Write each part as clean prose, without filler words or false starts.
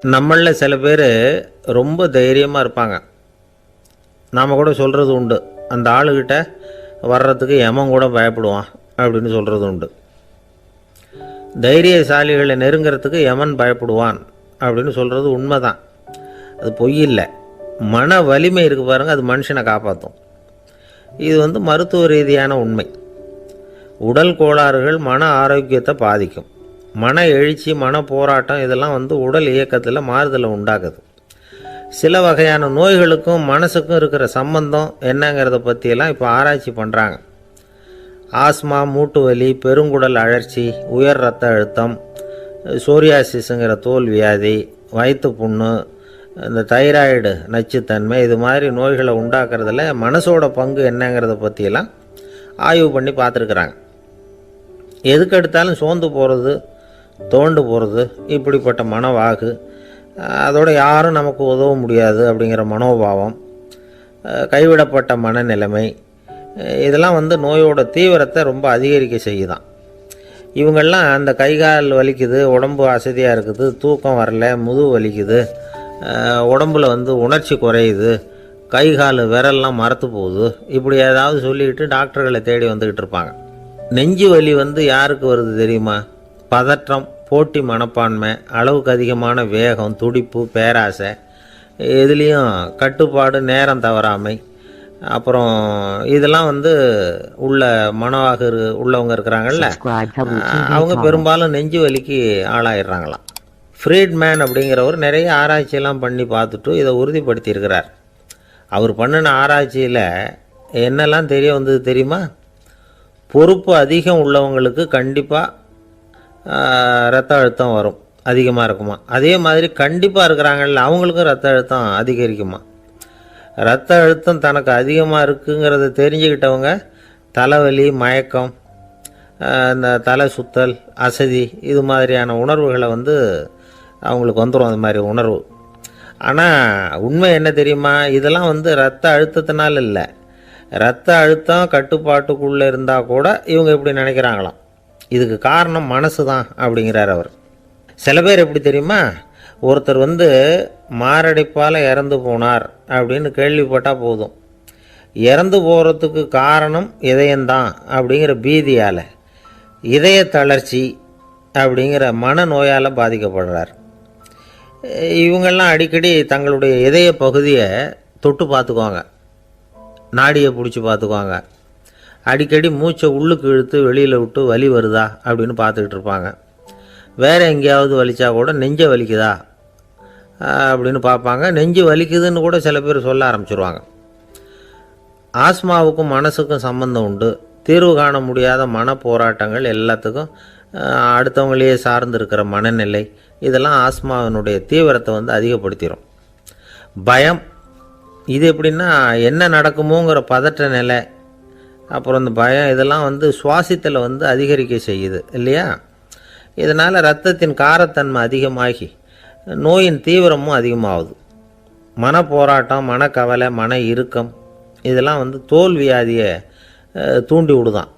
நம்மளில் சில பேர் ரொம்ப தைரியமாக இருப்பாங்க. நாம் கூட சொல்கிறது உண்டு, அந்த ஆளுகிட்ட வர்றதுக்கு எமன் கூட பயப்படுவான் அப்படின்னு சொல்கிறது உண்டு. தைரியசாலிகளை நெருங்கிறதுக்கு எமன் பயப்படுவான் அப்படின்னு சொல்கிறது உண்மை தான். அது பொய் இல்லை. மன வலிமை இருக்குது பாருங்கள், அது மனுஷனை காப்பாற்றும். இது மருத்துவ ரீதியான உண்மை. உடல் கோளாறுகள் மன ஆரோக்கியத்தை பாதிக்கும். மன எழுச்சி, மன போராட்டம் இதெல்லாம் உடல் இயக்கத்தில் மாறுதலை உண்டாக்குது. சில வகையான நோய்களுக்கும் மனசுக்கும் இருக்கிற சம்பந்தம் என்னங்கிறத பற்றியெல்லாம் இப்போ ஆராய்ச்சி பண்ணுறாங்க. ஆஸ்மா, மூட்டு வலி, பெருங்குடல் அழற்சி, உயர் இரத்த அழுத்தம், சோரியாசிஸுங்கிற தோல் வியாதி, வயிற்று புண்ணு, இந்த தைராய்டு நச்சுத்தன்மை, இது மாதிரி நோய்களை உண்டாக்குறதுல மனசோட பங்கு என்னங்கிறத பற்றியெல்லாம் ஆய்வு பண்ணி பார்த்துருக்குறாங்க. எதுக்கு எடுத்தாலும் சோர்ந்து போகிறது, தோண்டு போகிறது, இப்படிப்பட்ட மனவாகு, அதோட யாரும் நமக்கு உதவ முடியாது அப்படிங்கிற மனோபாவம், கைவிடப்பட்ட மனநிலைமை, இதெல்லாம் நோயோட தீவிரத்தை ரொம்ப அதிகரிக்க செய்யுதான். இவங்கெல்லாம் அந்த கைகால் வலிக்குது, உடம்பு அசதியாக இருக்குது, தூக்கம் வரல, முதுகு வலிக்குது, உடம்புல உணர்ச்சி குறையுது, கை கால் விரல்லாம் மரத்து போகுது, இப்படி ஏதாவது சொல்லிக்கிட்டு டாக்டர்களை தேடி வந்துக்கிட்டு இருப்பாங்க. நெஞ்சு வலி யாருக்கு வருது தெரியுமா? பதற்றம், போட்டி மனப்பான்மை, அளவுக்கு அதிகமான வேகம், துடிப்பு, பேராசை, இதுலேயும் கட்டுப்பாடு, நேரம் தவறாமை, அப்புறம் இதெல்லாம் உள்ள மனவாக உள்ளவங்க இருக்கிறாங்கல்ல, அவங்க பெரும்பாலும் நெஞ்சு வலிக்கு ஆளாயிடுறாங்களாம். ஃப்ரீட்மேன் அப்படிங்கிறவர் நிறைய ஆராய்ச்சியெல்லாம் பண்ணி பார்த்துட்டு இதை உறுதிப்படுத்தியிருக்கிறார். அவர் பண்ணின ஆராய்ச்சியில் என்னெல்லாம் தெரிய வந்தது தெரியுமா? பொறுப்பு அதிகம் உள்ளவங்களுக்கு கண்டிப்பாக இரத்த அழுத்தம் வரும், அதிகமாக இருக்குமா. அதே மாதிரி கண்டிப்பாக இருக்கிறாங்கல்ல, அவங்களுக்கும் இரத்த அழுத்தம் அதிகரிக்குமா. இரத்த அழுத்தம் தனக்கு அதிகமாக இருக்குங்கிறத தெரிஞ்சுக்கிட்டவங்க தலைவலி, மயக்கம், இந்த தலை சுத்தல், அசதி, இது மாதிரியான உணர்வுகளை அவங்களுக்கு வந்துடும், அது மாதிரி உணர்வு. ஆனால் உண்மை என்ன தெரியுமா? இதெல்லாம் இரத்த அழுத்தத்தினால இல்லை. இரத்த அழுத்தம் கட்டுப்பாட்டுக்குள்ளே இருந்தால் கூட இவங்க இப்படி நினைக்கிறாங்களாம். இதுக்கு காரணம் மனசு தான் அப்படிங்கிறார் அவர். சில பேர் எப்படி தெரியுமா? ஒருத்தர் மாரடைப்பால் இறந்து போனார் அப்படின்னு கேள்விப்பட்டால் போதும், இறந்து போகிறதுக்கு காரணம் இதயம்தான் அப்படிங்கிற பீதியால், இதய தளர்ச்சி அப்படிங்கிற மனநோயால் பாதிக்கப்படுறார். இவங்கெல்லாம் அடிக்கடி தங்களுடைய இதய பகுதியை தொட்டு பார்த்துக்குவாங்க, நாடியை பிடிச்சி பார்த்துக்குவாங்க, அடிக்கடி மூச்சை உள்ளுக்கு இழுத்து வெளியில் விட்டு வலி வருதா அப்படின்னு பார்த்துக்கிட்டு இருப்பாங்க. வேறு எங்கேயாவது வலிச்சா கூட நெஞ்சை வலிக்குதா அப்படின்னு பார்ப்பாங்க. நெஞ்சு வலிக்குதுன்னு கூட சில பேர் சொல்ல ஆரம்பிச்சிருவாங்க. ஆஸ்மாவுக்கும் மனசுக்கும் சம்பந்தம் உண்டு. தீர்வு காண முடியாத மன போராட்டங்கள் எல்லாத்துக்கும் அடுத்தவங்களையே சார்ந்து இருக்கிற மனநிலை, இதெல்லாம் ஆஸ்மாவினுடைய தீவிரத்தை அதிகப்படுத்திடும். பயம், இது எப்படின்னா என்ன நடக்குமோங்கிற பதற்ற நிலை, அப்புறம் இந்த பயம், இதெல்லாம் சுவாசித்தலை அதிகரிக்க செய்யுது இல்லையா. இதனால் இரத்தத்தின் காரத்தன்மை அதிகமாகி நோயின் தீவிரமும் அதிகமாகுது. மன போராட்டம், மனக்கவலை, மன இறுக்கம், இதெல்லாம் தோல் வியாதியை தூண்டி விடுதான்.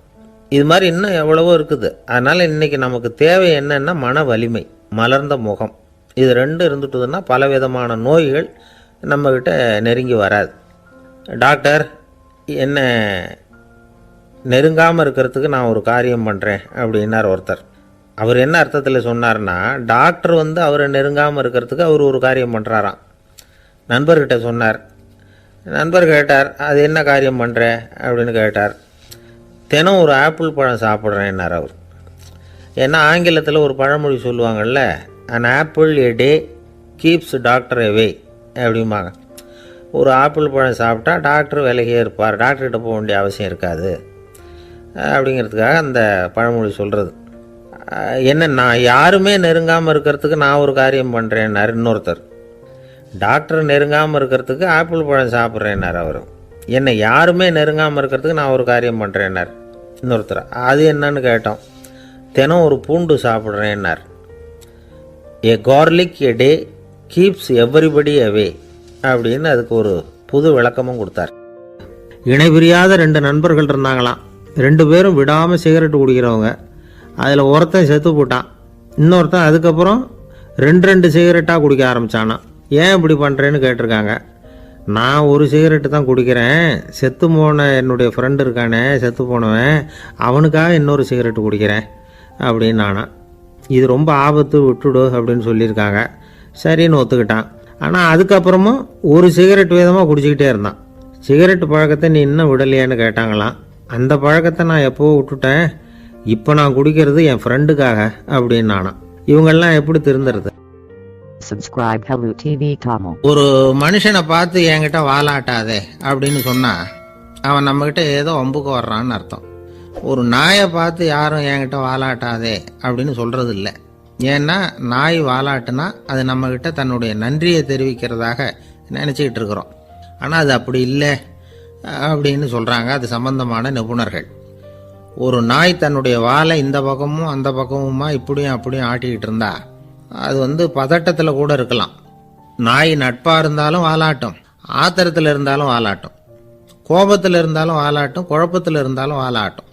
இது மாதிரி இன்னும் எவ்வளவோ இருக்குது. அதனால் இன்றைக்கி நமக்கு தேவை என்னென்னா மன வலிமை, மலர்ந்த முகம், இது ரெண்டு இருந்துட்டுதுன்னா பலவிதமான நோய்கள் நம்மக்கிட்ட நெருங்கி வராது. டாக்டர், என்ன நெருங்காமல் இருக்கிறதுக்கு நான் ஒரு காரியம் பண்ணுறேன் அப்படின்னார் ஒருத்தர். அவர் என்ன அர்த்தத்தில் சொன்னார்னா, டாக்டர் அவரை நெருங்காமல் இருக்கிறதுக்கு அவர் ஒரு காரியம் பண்ணுறாராம். நண்பர்கிட்ட சொன்னார். நண்பர் கேட்டார், அது என்ன காரியம் பண்ணுற அப்படின்னு கேட்டார். தினம் ஒரு ஆப்பிள் பழம் சாப்பிட்றேன்னார் அவர். ஏன்னா ஆங்கிலத்தில் ஒரு பழமொழி சொல்லுவாங்கள்ல, an apple a day keeps doctor away அப்படிம்பாங்க. ஒரு ஆப்பிள் பழம் சாப்பிட்டா டாக்டர் விலகியே இருப்பார், டாக்டர்கிட்ட போக வேண்டிய அவசியம் இருக்காது அப்படிங்கிறதுக்காக அந்த பழமொழி சொல்கிறது. என்ன, நான் யாருமே நெருங்காமல் இருக்கிறதுக்கு நான் ஒரு காரியம் பண்ணுறேன்னார் இன்னொருத்தர். டாக்டர் நெருங்காமல் இருக்கிறதுக்கு ஆப்பிள் பழம் சாப்பிட்றேன்னார் அவர். என்னை யாருமே நெருங்காமல் இருக்கிறதுக்கு நான் ஒரு காரியம் பண்ணுறேன்னார் இன்னொருத்தர். அது என்னன்னு கேட்டோம். தினம் ஒரு பூண்டு சாப்பிட்றேன்னார். ஏ கார்லிக் எ டே கீப்ஸ் எவ்ரிபடி அவே அப்படின்னு அதுக்கு ஒரு புது விளக்கமும் கொடுத்தார். இணைபிரியாத 2 நண்பர்கள் இருந்தாங்களாம். 2 பேரும் விடாமல் சிகரெட்டு குடிக்கிறவங்க. அதில் ஒருத்தன் செத்து போட்டான். இன்னொருத்தன் அதுக்கப்புறம் 2 சிகரெட்டாக குடிக்க ஆரம்பித்தானா. ஏன் இப்படி பண்ணுறேன்னு கேட்டிருக்காங்க. நான் ஒரு சிகரெட்டு தான் குடிக்கிறேன், செத்து போன என்னுடைய ஃப்ரெண்டு இருக்கானே, செத்து போனவன், அவனுக்காக இன்னொரு சிகரெட்டு குடிக்கிறேன் அப்படின்னு நானா. இது ரொம்ப ஆபத்து, விட்டுடு அப்படின்னு சொல்லியிருக்காங்க. சரின்னு ஒத்துக்கிட்டான். ஆனால் அதுக்கப்புறமும் ஒரு சிகரெட் வீதமாக குடிச்சிக்கிட்டே இருந்தான். சிகரெட்டு பழக்கத்தை நீ இன்னும் விடலையான்னு கேட்டாங்களாம். அந்த பழக்கத்தை நான் எப்போவோ விட்டுட்டேன், இப்போ நான் குடிக்கிறது என் ஃப்ரெண்டுக்காக அப்படின்னு நானா. இவங்கெல்லாம் எப்படி திருந்துறது? Subscribe Hello TV Tamil. ஒரு மனுஷனை பார்த்து என்கிட்ட வாலாட்டாதே அப்படின்னு சொன்னா அவன் நம்மகிட்ட ஏதோ வம்புக்கு வர்றான்னு அர்த்தம். ஒரு நாயை பார்த்து யாரும் என்கிட்ட வாலாட்டாதே அப்படின்னு சொல்றது இல்லை. ஏன்னா நாய் வாலாட்டுனா அது நம்மகிட்ட தன்னுடைய நன்றியை தெரிவிக்கிறதாக நினச்சிக்கிட்டு இருக்கிறோம். ஆனால் அது அப்படி இல்லை அப்படின்னு சொல்கிறாங்க அது சம்பந்தமான நிபுணர்கள். ஒரு நாய் தன்னுடைய வாலை இந்த பக்கமும் அந்த பக்கமுமா இப்படியும் அப்படியும் ஆட்டிக்கிட்டு இருந்தா அது பதட்டத்தில் கூட இருக்கலாம். நாய் நட்பாக இருந்தாலும் வாலாட்டும், ஆத்திரத்தில் இருந்தாலும் வாலாட்டும், கோபத்தில் இருந்தாலும் வாலாட்டும், குழப்பத்தில் இருந்தாலும் வாலாட்டும்,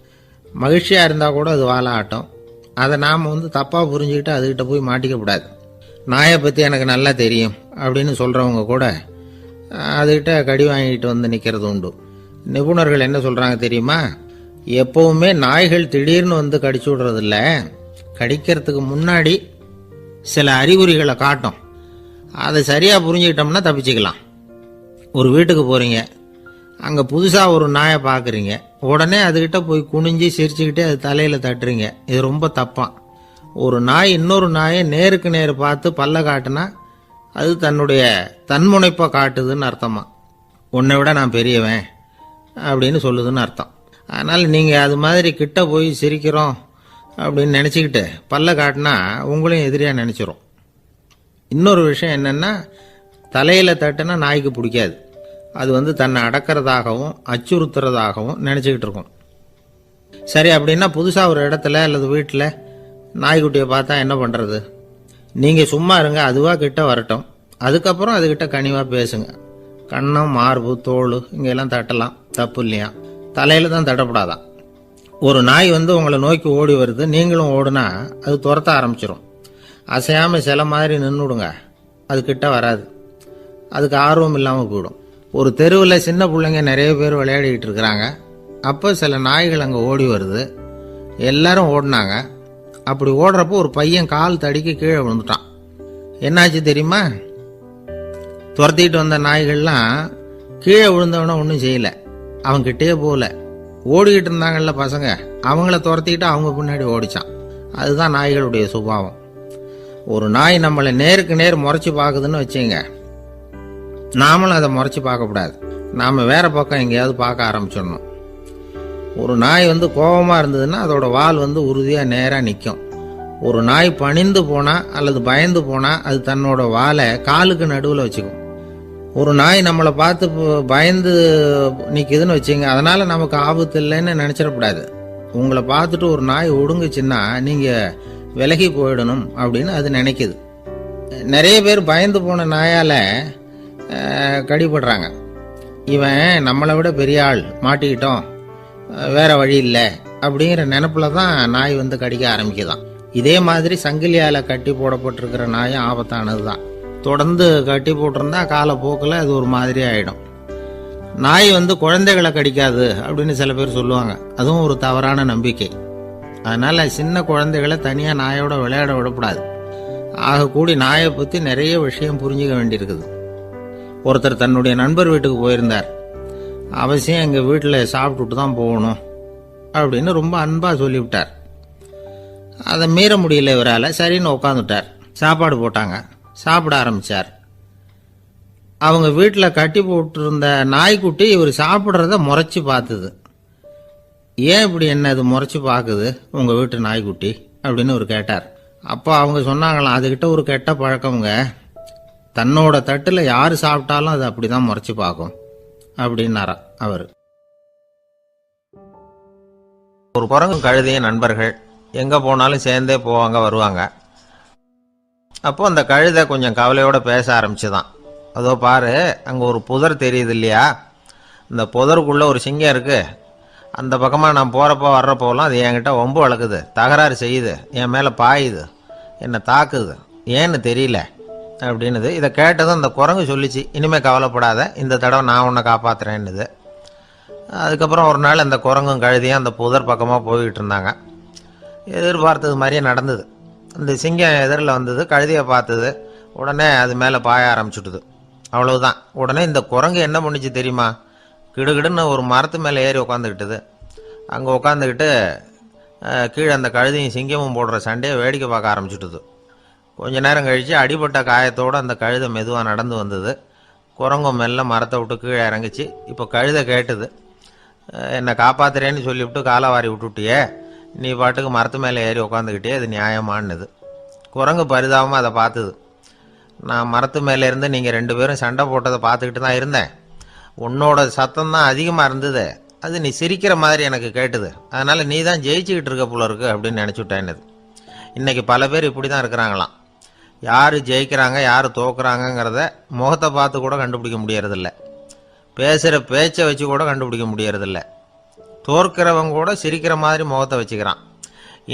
மகிழ்ச்சியாக இருந்தால் கூட அது வாலாட்டும். அதை நாம் தப்பாக புரிஞ்சுக்கிட்டு அதுக்கிட்ட போய் மாட்டிக்கக்கூடாது. நாயை பற்றி எனக்கு நல்லா தெரியும் அப்படின்னு சொல்கிறவங்க கூட அதுக்கிட்ட கடி வாங்கிட்டு நிற்கிறது உண்டு. நிபுணர்கள் என்ன சொல்கிறாங்க தெரியுமா? எப்போவுமே நாய்கள் திடீர்னு கடிச்சு விடுறதில்ல, கடிக்கிறதுக்கு முன்னாடி சில அறிகுறிகளை காட்டும். அதை சரியாக புரிஞ்சுக்கிட்டோம்னா தப்பிச்சுக்கலாம். ஒரு வீட்டுக்கு போகிறீங்க, அங்கே புதுசாக ஒரு நாயை பார்க்குறீங்க, உடனே அதுக்கிட்ட போய் குனிஞ்சு சிரிச்சுக்கிட்டே அது தலையில் தட்டுறீங்க. இது ரொம்ப தப்பான். ஒரு நாய் இன்னொரு நாயை நேருக்கு நேர் பார்த்து பல்ல காட்டுனா அது தன்னுடைய தன்முனைப்பை காட்டுதுன்னு அர்த்தமா. உன்னை விட நான் பெரியவன் அப்படின்னு சொல்லுதுன்னு அர்த்தம். அதனால் நீங்கள் அது மாதிரி கிட்ட போய் சிரிக்கிறோம் அப்படின்னு நினச்சிக்கிட்டு பல்ல காட்டினா உங்களையும் எதிரியாக நினச்சிரும். இன்னொரு விஷயம் என்னென்னா, தலையில் தட்டுனா நாய்க்கு பிடிக்காது. அது தன்னை அடக்கிறதாகவும் அச்சுறுத்துறதாகவும் நினச்சிக்கிட்டு இருக்கும். சரி, அப்படின்னா புதுசாக ஒரு இடத்துல அல்லது வீட்டில் நாய்க்குட்டியை பார்த்தா என்ன பண்ணுறது? நீங்கள் சும்மா இருங்க, அதுவாக கிட்ட வரட்டும். அதுக்கப்புறம் அதுக்கிட்ட கனிவாக பேசுங்க. கண்ணம், மார்பு, தோல் இங்கெல்லாம் தட்டலாம், தப்பு இல்லையா? தலையில் தான் தட்டப்படாதான். ஒரு நாய் உங்களை நோக்கி ஓடி வருது, நீங்களும் ஓடுனா அது துரத்த ஆரம்பிச்சிடும். அசையாமல் சில மாதிரி நின்றுடுங்க, அது கிட்ட வராது. அதுக்கு ஆர்வம் இல்லாமல் போயிடும். ஒரு தெருவில் சின்ன பிள்ளைங்க நிறைய பேர் விளையாடிக்கிட்டு இருக்கிறாங்க. அப்போ சில நாய்கள் அங்கே ஓடி வருது. எல்லாரும் ஓடினாங்க. அப்படி ஓடுறப்போ ஒரு பையன் கால் தடிக்க கீழே விழுந்துட்டான். என்னாச்சு தெரியுமா? துரத்திட்டு வந்த நாய்கள்லாம் கீழே விழுந்தவன ஒன்றும் செய்யலை, அவன்கிட்டே போகல. ஓடிக்கிட்டு இருந்தாங்கல்ல பசங்க, அவங்கள துரத்திக்கிட்டு அவங்க பின்னாடி ஓடிச்சான். அதுதான் நாய்களுடைய சுபாவம். ஒரு நாய் நம்மளை நேருக்கு நேர் முறைச்சி பார்க்குதுன்னு வச்சுங்க, நாமளும் அதை முறைச்சி பார்க்கக்கூடாது. நாம் வேற பக்கம் எங்கேயாவது பார்க்க ஆரம்பிச்சிடணும். ஒரு நாய் கோபமாக இருந்ததுன்னா அதோட வால் உறுதியாக நேராக நிற்கும். ஒரு நாய் பணிந்து போனால் அல்லது பயந்து போனால் அது தன்னோட வாலை காலுக்கு நடுவில் வச்சுக்கும். ஒரு நாய் நம்மளை பார்த்து பயந்து நிற்குதுன்னு வச்சுங்க, அதனால் நமக்கு ஆபத்து இல்லைன்னு நினச்சிடக்கூடாது. உங்களை பார்த்துட்டு ஒரு நாய் ஒடுங்குச்சுன்னா நீங்கள் விலகி போயிடணும் அப்படின்னு அது நினைக்குது. நிறைய பேர் பயந்து போன நாயால் கடிபடுறாங்க. இவன் நம்மளை விட பெரிய ஆள், மாட்டிக்கிட்டோம், வேற வழி இல்லை அப்படிங்கிற நினப்பில் தான் நாய் கடிக்க ஆரம்பிக்குதான். இதே மாதிரி சங்கிலியால் கட்டி போடப்பட்டிருக்கிற நாயும் ஆபத்தானது தான். தொடர்ந்து கட்டி போட்டிருந்தா காலப்போக்கில் அது ஒரு மாதிரி ஆகிடும். நாய் குழந்தைகளை கடிக்காது அப்படின்னு சில பேர் சொல்லுவாங்க. அதுவும் ஒரு தவறான நம்பிக்கை. அதனால் சின்ன குழந்தைகளை தனியாக நாயோட விளையாட விடக்கூடாது. ஆகக்கூடி நாயை பற்றி நிறைய விஷயம் புரிஞ்சுக்க வேண்டியிருக்குது. ஒருத்தர் தன்னுடைய நண்பர் வீட்டுக்கு போயிருந்தார். அவசியம் எங்கள் வீட்டில் சாப்பிட்டுட்டு தான் போகணும் அப்படின்னு ரொம்ப அன்பாக சொல்லிவிட்டார். அதை மீற முடியல இவரால். சரின்னு உட்காந்துட்டார். சாப்பாடு போட்டாங்க, சாப்பிட ஆரம்பித்தார். அவங்க வீட்டில் கட்டி போட்டிருந்த நாய்க்குட்டி இவர் சாப்பிட்றத முறைச்சி பார்த்துது. ஏன் இப்படி என்ன இது முறைச்சி பார்க்குது உங்கள் வீட்டு நாய்க்குட்டி அப்படின்னு அவர் கேட்டார். அப்போ அவங்க சொன்னாங்களாம், அதுக்கிட்ட ஒரு கெட்ட பழக்கம்ங்க, தன்னோட தட்டில் யார் சாப்பிட்டாலும் அது அப்படி தான் முறைச்சி பார்க்கும் அப்படின்னாரா அவர். ஒரு குரங்கும் கழுதையும் நண்பர்கள், எங்கே போனாலும் சேர்ந்தே போவாங்க வருவாங்க. அப்போ அந்த கழுதை கொஞ்சம் கவலையோடு பேச ஆரம்பிச்சுதான். அதோ பாரு, அங்கே ஒரு புதர் தெரியுது இல்லையா, இந்த புதருக்குள்ளே ஒரு சிங்கம் இருக்குது. அந்த பக்கமாக நான் போகிறப்போ வர்றப்போலாம் அது என்கிட்ட வம்பு வளர்க்குது, தகராறு செய்யுது, என் மேலே பாயுது, என்னை தாக்குது. ஏன்னு தெரியல அப்படின்னுது. இதை கேட்டதும் அந்த குரங்கு சொல்லிச்சு, இனிமேல் கவலைப்படாத, இந்த தடவை நான் உன்னை காப்பாற்றுறேன்னுது. அதுக்கப்புறம் ஒரு நாள் அந்த குரங்கும் கழுதியும் அந்த புதர் பக்கமாக போய்கிட்டு இருந்தாங்க. எதிர்பார்த்தது மாதிரியே நடந்தது. அந்த சிங்கம் எதிரில் வந்தது, கழுதியை பார்த்தது, உடனே அது மேலே பாய ஆரம்பிச்சுட்டுது. அவ்வளவுதான். உடனே இந்த குரங்கு என்ன பண்ணிச்சு தெரியுமா? கிடுகிடுன்னு ஒரு மரத்து மேலே ஏறி உட்காந்துக்கிட்டுது. அங்கே உட்காந்துக்கிட்டு கீழே அந்த கழுதியும் சிங்கமும் போடுற சண்டையை வேடிக்கை பார்க்க ஆரம்பிச்சுட்டுது. கொஞ்ச நேரம் கழித்து அடிபட்ட காயத்தோடு அந்த கழுதை மெதுவாக நடந்து வந்தது. குரங்கும் மெல்ல மரத்தை விட்டு கீழே இறங்கிச்சு. இப்போ கழுதை கேட்டுது, என்னை காப்பாத்துறேன்னு சொல்லிவிட்டு காலை வாரி விட்டுட்டியே, நீ பாட்டுக்கு மரத்து மேலே ஏறி உட்காந்துக்கிட்டே, அது நியாயமானது. குரங்கு பரிதாபமாக அதை பார்த்துது. நான் மரத்து மேலே இருந்து நீங்கள் 2 பேரும் சண்டை போட்டதை பார்த்துக்கிட்டு தான் இருந்தேன். உன்னோட சத்தம் தான் அதிகமாக இருந்தது, அது நீ சிரிக்கிற மாதிரி எனக்கு கேட்டுது. அதனால் நீ தான் ஜெயிச்சுக்கிட்டு இருக்க போல இருக்கு அப்படின்னு நினச்சிவிட்டேன்னுது. இன்றைக்கி பல பேர் இப்படி தான் இருக்கிறாங்களாம். யார் ஜெயிக்கிறாங்க யார் தோக்குறாங்கங்கிறத முகத்தை பார்த்து கூட கண்டுபிடிக்க முடியறதில்ல. பேசுகிற பேச்சை வச்சு கூட கண்டுபிடிக்க முடியறதில்ல. தோற்கிறவங்க கூட சிரிக்கிற மாதிரி முகத்தை வச்சுக்கிறான்.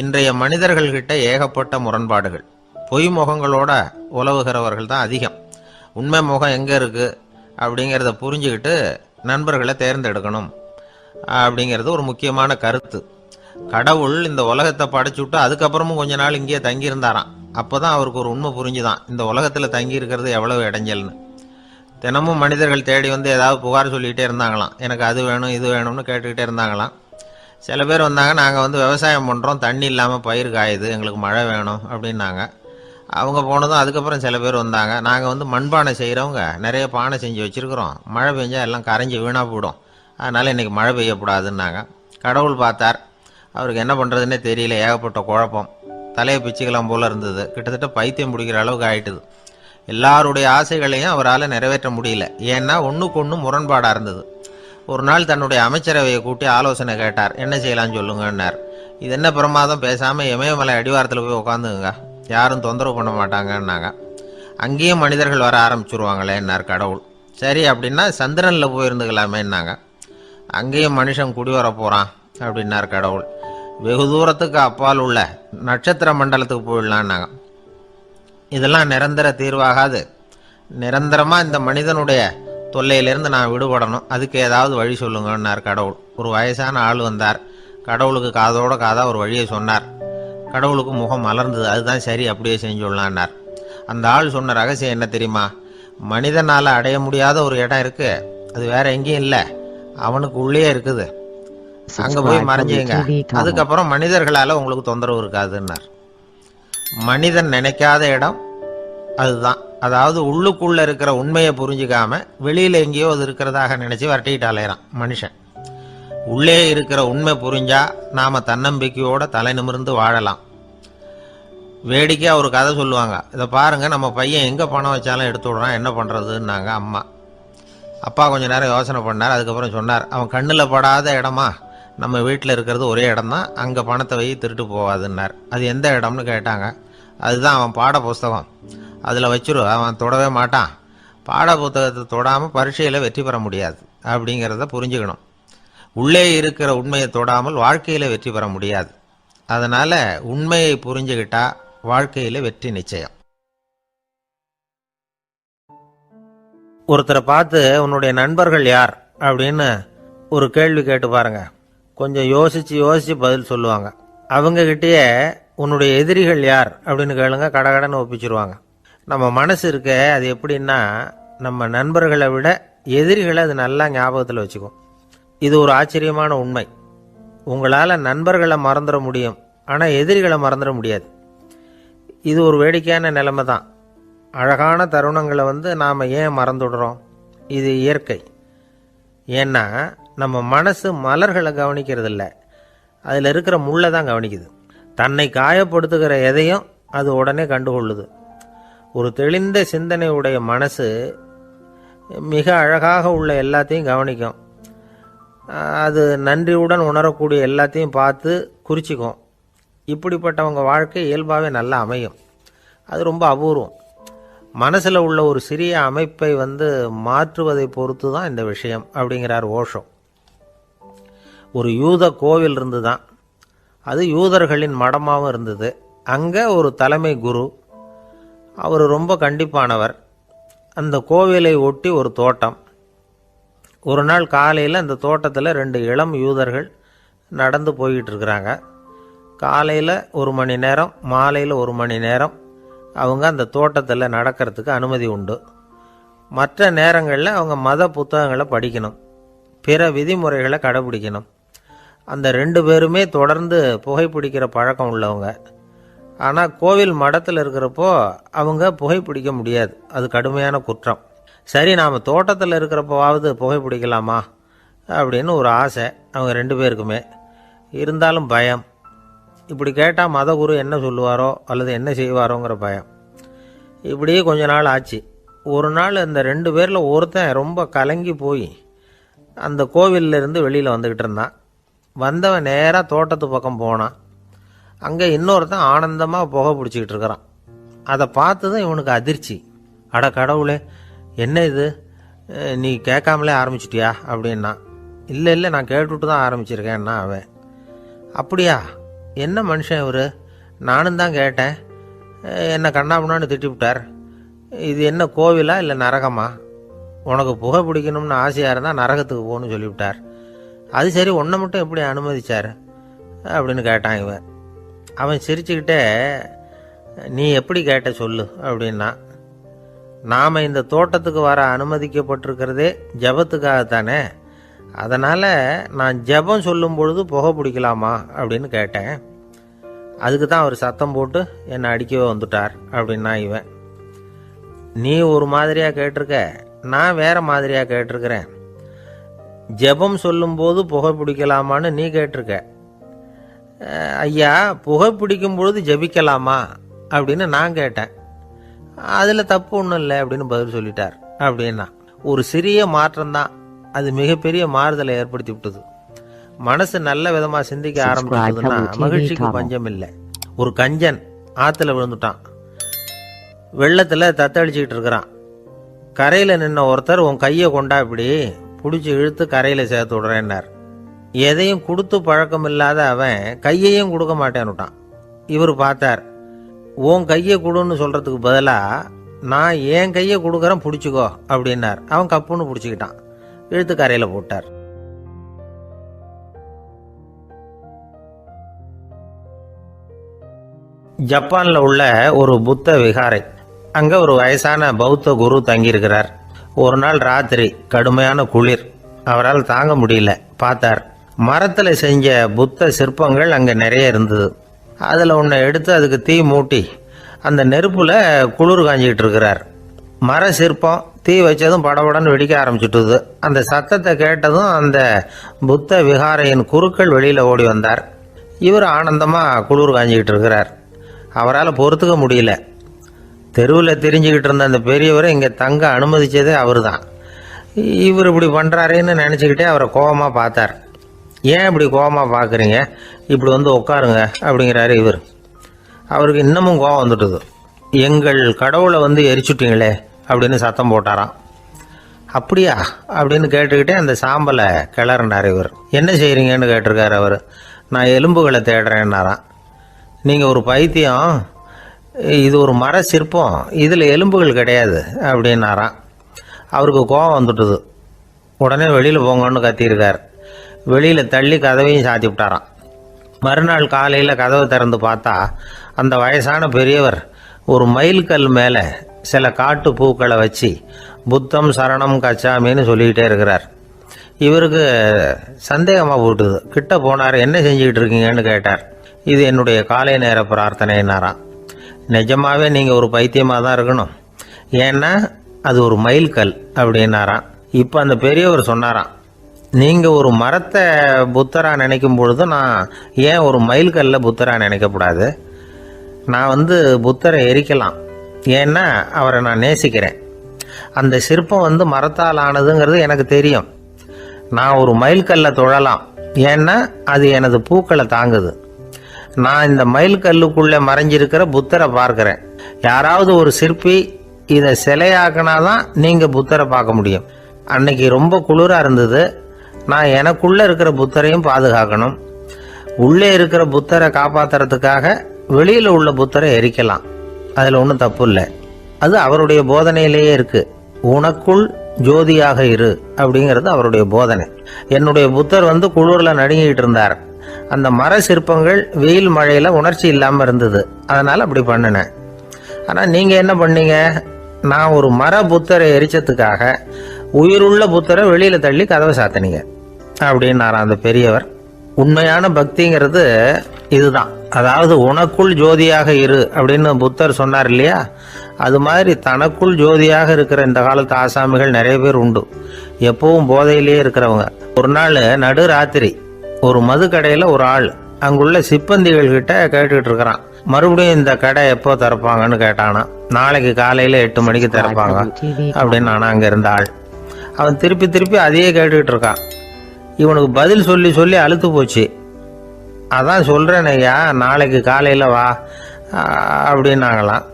இன்றைய மனிதர்கள்கிட்ட ஏகப்பட்ட முரண்பாடுகள். பொய் முகங்களோட உலவுகிறவர்கள் தான் அதிகம். உண்மை முகம் எங்கே இருக்குது அப்படிங்கிறத புரிஞ்சுக்கிட்டு நண்பர்களை தேர்ந்தெடுக்கணும் அப்படிங்கிறது ஒரு முக்கியமான கருத்து. கடவுள் இந்த உலகத்தை படைச்சுட்டு அதுக்கப்புறமும் கொஞ்ச நாள் இங்கேயே தங்கியிருந்தாராம். அப்போ தான் அவருக்கு ஒரு உண்மை புரிஞ்சுதான், இந்த உலகத்தில் தங்கி இருக்கிறது எவ்வளவு இடைஞ்சல்னு. தினமும் மனிதர்கள் தேடி வந்து ஏதாவது புகார் சொல்லிக்கிட்டே இருந்தாங்களாம். எனக்கு அது வேணும் இது வேணும்னு கேட்டுக்கிட்டே இருந்தாங்களாம். சில பேர் வந்தாங்க, நாங்கள் வந்து விவசாயம் பண்ணுறோம், தண்ணி இல்லாமல் பயிர் காயுது, எங்களுக்கு மழை வேணும் அப்படின்னாங்க. அவங்க போனதும் அதுக்கப்புறம் சில பேர் வந்தாங்க, நாங்கள் வந்து மண்பானை செய்கிறவங்க நிறைய பானை செஞ்சு வச்சுருக்குறோம், மழை பெஞ்சால் எல்லாம் கரைஞ்சி வீணாக போயிடும், அதனால் இன்றைக்கி மழை பெய்யக்கூடாதுன்னாங்க. கடவுள் பார்த்தார், அவருக்கு என்ன பண்ணுறதுன்னே தெரியல, ஏகப்பட்ட குழப்பம், தலையை பிச்சுக்கலாம் போல் இருந்தது, கிட்டத்தட்ட பைத்தியம் பிடிக்கிற அளவுக்கு ஆயிட்டுது. எல்லாருடைய ஆசைகளையும் அவரால் நிறைவேற்ற முடியல, ஏன்னா ஒன்றுக்கு ஒன்று முரண்பாடாக இருந்தது. ஒரு நாள் தன்னுடைய அமைச்சரவையை கூட்டி ஆலோசனை கேட்டார், என்ன செய்யலான்னு சொல்லுங்கன்னார். இது என்ன பிரமாதம், பேசாமல் இமயமலை அடிவாரத்தில் போய் உட்காந்துங்க, யாரும் தொந்தரவு பண்ண மாட்டாங்கன்னாங்க. அங்கேயும் மனிதர்கள் வர ஆரம்பிச்சுருவாங்களேன்னார் கடவுள். சரி அப்படின்னா சந்திரனில் போயிருந்துக்கலாமேன்னாங்க. அங்கேயும் மனுஷன் குடி வர போகிறான் அப்படின்னார் கடவுள். வெகு தூரத்துக்கு அப்பால் உள்ள நட்சத்திர மண்டலத்துக்கு போயிடலான்னாங்க. இதெல்லாம் நிரந்தர தீர்வாகாது, நிரந்தரமாக இந்த மனிதனுடைய தொல்லையிலேருந்து நான் விடுபடணும், அதுக்கு ஏதாவது வழி சொல்லுங்கன்னார் கடவுள். ஒரு வயசான ஆள் வந்தார். கடவுளுக்கு காதோட காதாக ஒரு வழியை சொன்னார். கடவுளுக்கு முகம் மலர்ந்தது. அதுதான் சரி, அப்படியே செஞ்சுடலான்னார். அந்த ஆள் சொன்ன ரகசியம் என்ன தெரியுமா? மனிதனால் அடைய முடியாத ஒரு இடம் இருக்குது, அது வேற எங்கேயும் இல்லை, அவனுக்கு உள்ளே இருக்குது, அங்கே போய் மறைஞ்சுங்க, அதுக்கப்புறம் மனிதர்களால் உங்களுக்கு தொந்தரவு இருக்காதுன்னார். மனிதன் நினைக்காத இடம் அதுதான். அதாவது உள்ளுக்குள்ளே இருக்கிற உண்மையை புரிஞ்சிக்காம வெளியில் எங்கேயோ அது இருக்கிறதாக நினச்சி வரட்டிக்கிட்டு அலையிறான் மனுஷன். உள்ளே இருக்கிற உண்மை புரிஞ்சா நாம் தன்னம்பிக்கையோட தலை நிமிர்ந்து வாழலாம். வேடிக்கையாக ஒரு கதை சொல்லுவாங்க, இதை பாருங்கள், நம்ம பையன் எங்கே பணம் வச்சாலும் எடுத்து விடுறான், என்ன பண்ணுறதுன்னாங்க அம்மா. அப்பா கொஞ்சம் நேரம் யோசனை பண்ணார். அதுக்கப்புறம் சொன்னார், அவன் கண்ணில் படாத இடமா, நம்ம வீட்டில் இருக்கிறது ஒரே இடம் தான், அங்கே பணத்தை வை திருட்டு போகாதுன்னார். அது எந்த இடம்னு கேட்டாங்க. அதுதான் அவன் பாட புஸ்தகம், அதில் வச்சிரு, அவன் தொடவே மாட்டான், பாட புத்தகத்தை தொடாமல் பரீட்சையில் வெற்றி பெற முடியாது அப்படிங்கிறத புரிஞ்சுக்கணும். உள்ளே இருக்கிற உண்மையை தொடாமல் வாழ்க்கையில் வெற்றி பெற முடியாது. அதனால் உண்மையை புரிஞ்சுக்கிட்டா வாழ்க்கையில் வெற்றி நிச்சயம். ஒருத்தரை பார்த்து உன்னுடைய நண்பர்கள் யார் அப்படின்னு ஒரு கேள்வி கேட்டு பாருங்க. கொஞ்சம் யோசிச்சு பதில் சொல்லுவாங்க. அவங்ககிட்டயே உன்னுடைய எதிரிகள் யார் அப்படின்னு கேளுங்க, கடகடன்னு ஒப்பிச்சிருவாங்க. நம்ம மனசு இருக்க, அது எப்படின்னா நம்ம நண்பர்களை விட எதிரிகளை அது நல்லா ஞாபகத்தில் வச்சுக்கும். இது ஒரு ஆச்சரியமான உண்மை. உங்களால் நண்பர்களை மறந்துட முடியும், ஆனால் எதிரிகளை மறந்துட முடியாது. இது ஒரு வேடிக்கையான நிலைமை தான். அழகான தருணங்களை நாம் ஏன் மறந்துடுறோம்? இது இயற்கை. ஏன்னா நம்ம மனசு மலர்களை கவனிக்கிறதில்ல, அதில் இருக்கிற முள்ளை தான் கவனிக்குது. தன்னை காயப்படுத்துகிற எதையும் அது உடனே கண்டுகொள்ளுது. ஒரு தெளிந்த சிந்தனை உடைய மனசு மிக அழகாக உள்ள எல்லாத்தையும் கவனிக்கும். அது நன்றியுடன் உணரக்கூடிய எல்லாத்தையும் பார்த்து குறிச்சிக்கும். இப்படிப்பட்டவங்க வாழ்க்கை இயல்பாகவே நல்லா அமையும். அது ரொம்ப அபூர்வம். மனசில் உள்ள ஒரு சிறிய அமைப்பை மாற்றுவதை பொறுத்து தான் இந்த விஷயம் அப்படிங்கிறார் ஓஷோ. ஒரு யூத கோவில் இருந்து தான், அது யூதர்களின் மடமாகவும் இருந்தது. அங்கே ஒரு தலைமை குரு, அவர் ரொம்ப கண்டிப்பானவர். அந்த கோவிலை ஒட்டி ஒரு தோட்டம். ஒரு நாள் காலையில் அந்த தோட்டத்தில் 2 இளம் யூதர்கள் நடந்து போய்கிட்டு இருக்கிறாங்க. காலையில் 1 மணி நேரம், மாலையில் 1 மணி நேரம் அவங்க அந்த தோட்டத்தில் நடக்கிறதுக்கு அனுமதி உண்டு. மற்ற நேரங்களில் அவங்க மத புத்தகங்களை படிக்கணும், பிற விதிமுறைகளை கடைபிடிக்கணும். அந்த 2 பேருமே தொடர்ந்து புகைப்பிடிக்கிற பழக்கம் உள்ளவங்க. ஆனால் கோவில் மடத்தில் இருக்கிறப்போ அவங்க புகைப்பிடிக்க முடியாது, அது கடுமையான குற்றம். சரி, நாம் தோட்டத்தில் இருக்கிறப்போவாவது புகைப்பிடிக்கலாமா அப்படின்னு ஒரு ஆசை அவங்க 2 பேருக்குமே. இருந்தாலும் பயம். இப்படி கேட்டால் மதகுரு என்ன சொல்லுவாரோ அல்லது என்ன செய்வாரோங்கிற பயம். இப்படியே கொஞ்ச நாள் ஆச்சு. ஒரு நாள் இந்த 2 பேரில் ஒருத்தன் ரொம்ப கலங்கி போய் அந்த கோவிலிருந்து வெளியில் வந்துக்கிட்டு இருந்தான். வந்தவன் நேராக தோட்டத்து பக்கம் போனான். அங்கே இன்னொருத்தன் ஆனந்தமாக புகை பிடிச்சிக்கிட்டு இருக்கிறான். அதை பார்த்து தான் இவனுக்கு அதிர்ச்சி. அட கடவுளே, என்ன இது, நீ கேட்காமலே ஆரம்பிச்சிட்டியா அப்படின்னா. இல்லை இல்லை, நான் கேட்டுவிட்டு தான் ஆரம்பிச்சிருக்கேன்னா அவன். அப்படியா, என்ன மனுஷன் இவர், நானும் தான் கேட்டேன், என்ன கண்ணாபுண்ணான்னு திட்டிவிட்டார். இது என்ன கோவிலா இல்லை நரகமா? உனக்கு புகை பிடிக்கணும்னு ஆசையாக இருந்தால் நரகத்துக்கு போகணும்னு சொல்லிவிட்டார். அது சரி, ஒன்றை மட்டும் எப்படி அனுமதிச்சார் அப்படின்னு கேட்டான் இவன். அவன் சிரிச்சுக்கிட்டே, நீ எப்படி கேட்ட சொல்லு அப்படின்னா. நாம் இந்த தோட்டத்துக்கு வர அனுமதிக்கப்பட்டிருக்கிறதே ஜபத்துக்காகத்தானே, அதனால் நான் ஜபம் சொல்லும் பொழுது புகை பிடிக்கலாமா அப்படின்னு கேட்டேன். அதுக்கு தான் அவர் சத்தம் போட்டு என்னை அடிக்கவே வந்துட்டார் அப்படின்னா இவன். நீ ஒரு மாதிரியாக கேட்டிருக்க, நான் வேற மாதிரியாக கேட்டிருக்கிறேன். ஜெபம் சொல்லும்போது புகை பிடிக்கலாமான்னு நீ கேட்டிருக்க. ஐயா, புகை பிடிக்கும் பொழுது ஜபிக்கலாமா அப்படின்னு நான் கேட்டேன். அதில் தப்பு ஒன்றும் இல்லை அப்படின்னு பதில் சொல்லிட்டார் அப்படின்னா. ஒரு சிறிய மாற்றம்தான் அது மிகப்பெரிய மாறுதலை ஏற்படுத்தி விட்டது. மனசு நல்ல விதமாக சிந்திக்க ஆரம்பிச்சதுன்னா மகிழ்ச்சிக்கு பஞ்சம் இல்லை. ஒரு கஞ்சன் ஆற்றுல விழுந்துட்டான். வெள்ளத்தில் தத்தளிச்சுக்கிட்டு இருக்கிறான். கரையில் நின்ன ஒருத்தர், உன் கையை கொண்டா இப்படி பிடிச்சி இழுத்து கரையில் சேர்த்து விடுறேன்னார். எதையும் கொடுத்து பழக்கம் இல்லாத அவன் கையையும் கொடுக்க மாட்டேன்னுட்டான். இவர் பார்த்தார். உன் கையை கொடுன்னு சொல்கிறதுக்கு பதிலாக நான் என் கையை கொடுக்குறேன் பிடிச்சிக்கோ அப்படின்னார். அவன் கப்புன்னு பிடிச்சிக்கிட்டான், இழுத்து கரையில் போட்டார். ஜப்பானில் உள்ள ஒரு புத்த விகாரை, அங்கே ஒரு வயசான பௌத்த குரு தங்கியிருக்கிறார். ஒரு நாள் ராத்திரி கடுமையான குளிர், அவரால் தாங்க முடியல. பார்த்தார், மரத்தில் செஞ்ச புத்த சிற்பங்கள் அங்கே நிறைய இருந்தது. அதில் ஒன்றை எடுத்து அதுக்கு தீ மூட்டி அந்த நெருப்பில் குளிர் காஞ்சிக்கிட்டு இருக்கிறார். மர சிற்பம் தீ வச்சதும் படபடன்னு வெடிக்க ஆரம்பிச்சுட்டுது. அந்த சத்தத்தை கேட்டதும் அந்த புத்த விகாரையின் குருக்கள் வெளியில் ஓடி வந்தார். இவர் ஆனந்தமாக குளிர் காஞ்சிக்கிட்டு இருக்கிறார். அவரால் பொறுத்துக்க முடியல. தெருவில் தெரிஞ்சுக்கிட்டு இருந்த அந்த பெரியவரை இங்கே தங்க அனுமதித்ததே அவர் தான். இவர் இப்படி பண்ணுறாருன்னு நினச்சிக்கிட்டே அவரை கோபமாக பார்த்தார். ஏன் இப்படி கோபமாக பார்க்குறீங்க, இப்படி வந்து உட்காருங்க அப்படிங்கிறாரு இவர். அவருக்கு இன்னமும் கோபம் வந்துட்டுது. எங்கள் கடவுளை வந்து எரிச்சுட்டிங்களே அப்படின்னு சத்தம் போட்டாராம். அப்படியா அப்படின்னு கேட்டுக்கிட்டே அந்த சாம்பலை கிளறினார் இவர். என்ன செய்கிறீங்கன்னு கேட்டிருக்காரு அவர். நான் எலும்புகளை தேடுறேன்னாராம். நீங்கள் ஒரு பைத்தியம், இது ஒரு மர சிற்பம், இதில் எலும்புகள் கிடையாது அப்படின்னாராம். அவருக்கு கோபம் வந்துட்டுது. உடனே வெளியில் போங்கன்னு கத்தியிருக்கார். வெளியில் தள்ளி கதவையும் சாத்தி விட்டாராம். மறுநாள் காலையில் கதவை திறந்து பார்த்தா அந்த வயசான பெரியவர் ஒரு மயில்கல் மேலே சில காட்டு பூக்களை வச்சு புத்தம் சரணம் கச்சாமின்னு சொல்லிக்கிட்டே இருக்கிறார். இவருக்கு சந்தேகமாக போட்டுது. கிட்ட போனார். என்ன செஞ்சுக்கிட்டு இருக்கீங்கன்னு கேட்டார். இது என்னுடைய காலை நேர பிரார்த்தனைன்னாராம். நிஜமாகவே நீங்கள் ஒரு பைத்தியமாக தான் இருக்கணும், ஏன்னா அது ஒரு மயில்கல் அப்படின்னாராம். இப்போ அந்த பெரியவர் சொன்னாராம், நீங்கள் ஒரு மரத்தை புத்தராக நினைக்கும் பொழுது நான் ஏன் ஒரு மயில்கல்ல புத்தராக நினைக்கக்கூடாது? நான் வந்து புத்தரை எரிக்கலாம், ஏன்னா அவரை நான் நேசிக்கிறேன். அந்த சிற்பம் வந்து மரத்தால் ஆனதுங்கிறது எனக்கு தெரியும். நான் ஒரு மயில்கல்லை தொழலாம், ஏன்னா அது எனது பூக்களை தாங்குது. நான் இந்த மயில்கல்லுக்குள்ளே மறைஞ்சிருக்கிற புத்தரை பார்க்குறேன். யாராவது ஒரு சிற்பி இதை சிலையாக்கினாதான் நீங்கள் புத்தரை பார்க்க முடியும். அன்னைக்கு ரொம்ப குளிராக இருந்தது. நான் எனக்குள்ளே இருக்கிற புத்தரையும் பாதுகாக்கணும். உள்ளே இருக்கிற புத்தரை காப்பாற்றுறதுக்காக வெளியில் உள்ள புத்தரை எரிக்கலாம், அதில் ஒன்றும் தப்பு இல்லை. அது அவருடைய போதனையிலேயே இருக்கு. உனக்குள் ஜோதியாக இரு அப்படிங்கிறது அவருடைய போதனை. என்னுடைய புத்தர் வந்து குளிரில் நடுங்கிட்டு இருந்தார். அந்த மர சிற்பங்கள் வெயில் மழையில் உணர்ச்சி இல்லாமல் இருந்தது, அதனால் அப்படி பண்ணினேன். ஆனால் நீங்கள் என்ன பண்ணீங்க? நான் ஒரு மர புத்தரை எரிச்சதுக்காக உயிருள்ள புத்தரை வெளியில் தள்ளி கதவை சாத்தினீங்க அப்படின்னாராம் அந்த பெரியவர். உண்மையான பக்திங்கிறது இதுதான். அதாவது உனக்குள் ஜோதியாக இரு அப்படின்னு புத்தர் சொன்னார் இல்லையா, அது மாதிரி தனக்குள் ஜோதியாக இருக்கிற இந்த காலத்து ஆசாமிகள் நிறைய பேர் உண்டு. எப்பவும் போதையிலேயே இருக்கிறவங்க. ஒரு நாள் நடு ராத்திரி ஒரு மது கடையில் ஒரு ஆள் அங்குள்ள சிப்பந்திகள் கிட்ட கேட்டுக்கிட்டு இருக்கிறான். மறுபடியும் இந்த கடை எப்போ திறப்பாங்கன்னு கேட்டானா. நாளைக்கு காலையில் 8 மணிக்கு திறப்பாங்க அப்படின்னு நானா அங்கே இருந்த ஆள். அவன் திருப்பி திருப்பி அதையே கேட்டுக்கிட்டு இருக்கான். இவனுக்கு பதில் சொல்லி சொல்லி அழுத்து போச்சு. அதான் சொல்கிறேன் ஐயா, நாளைக்கு காலையில் வா அப்படின்னாங்களாம்.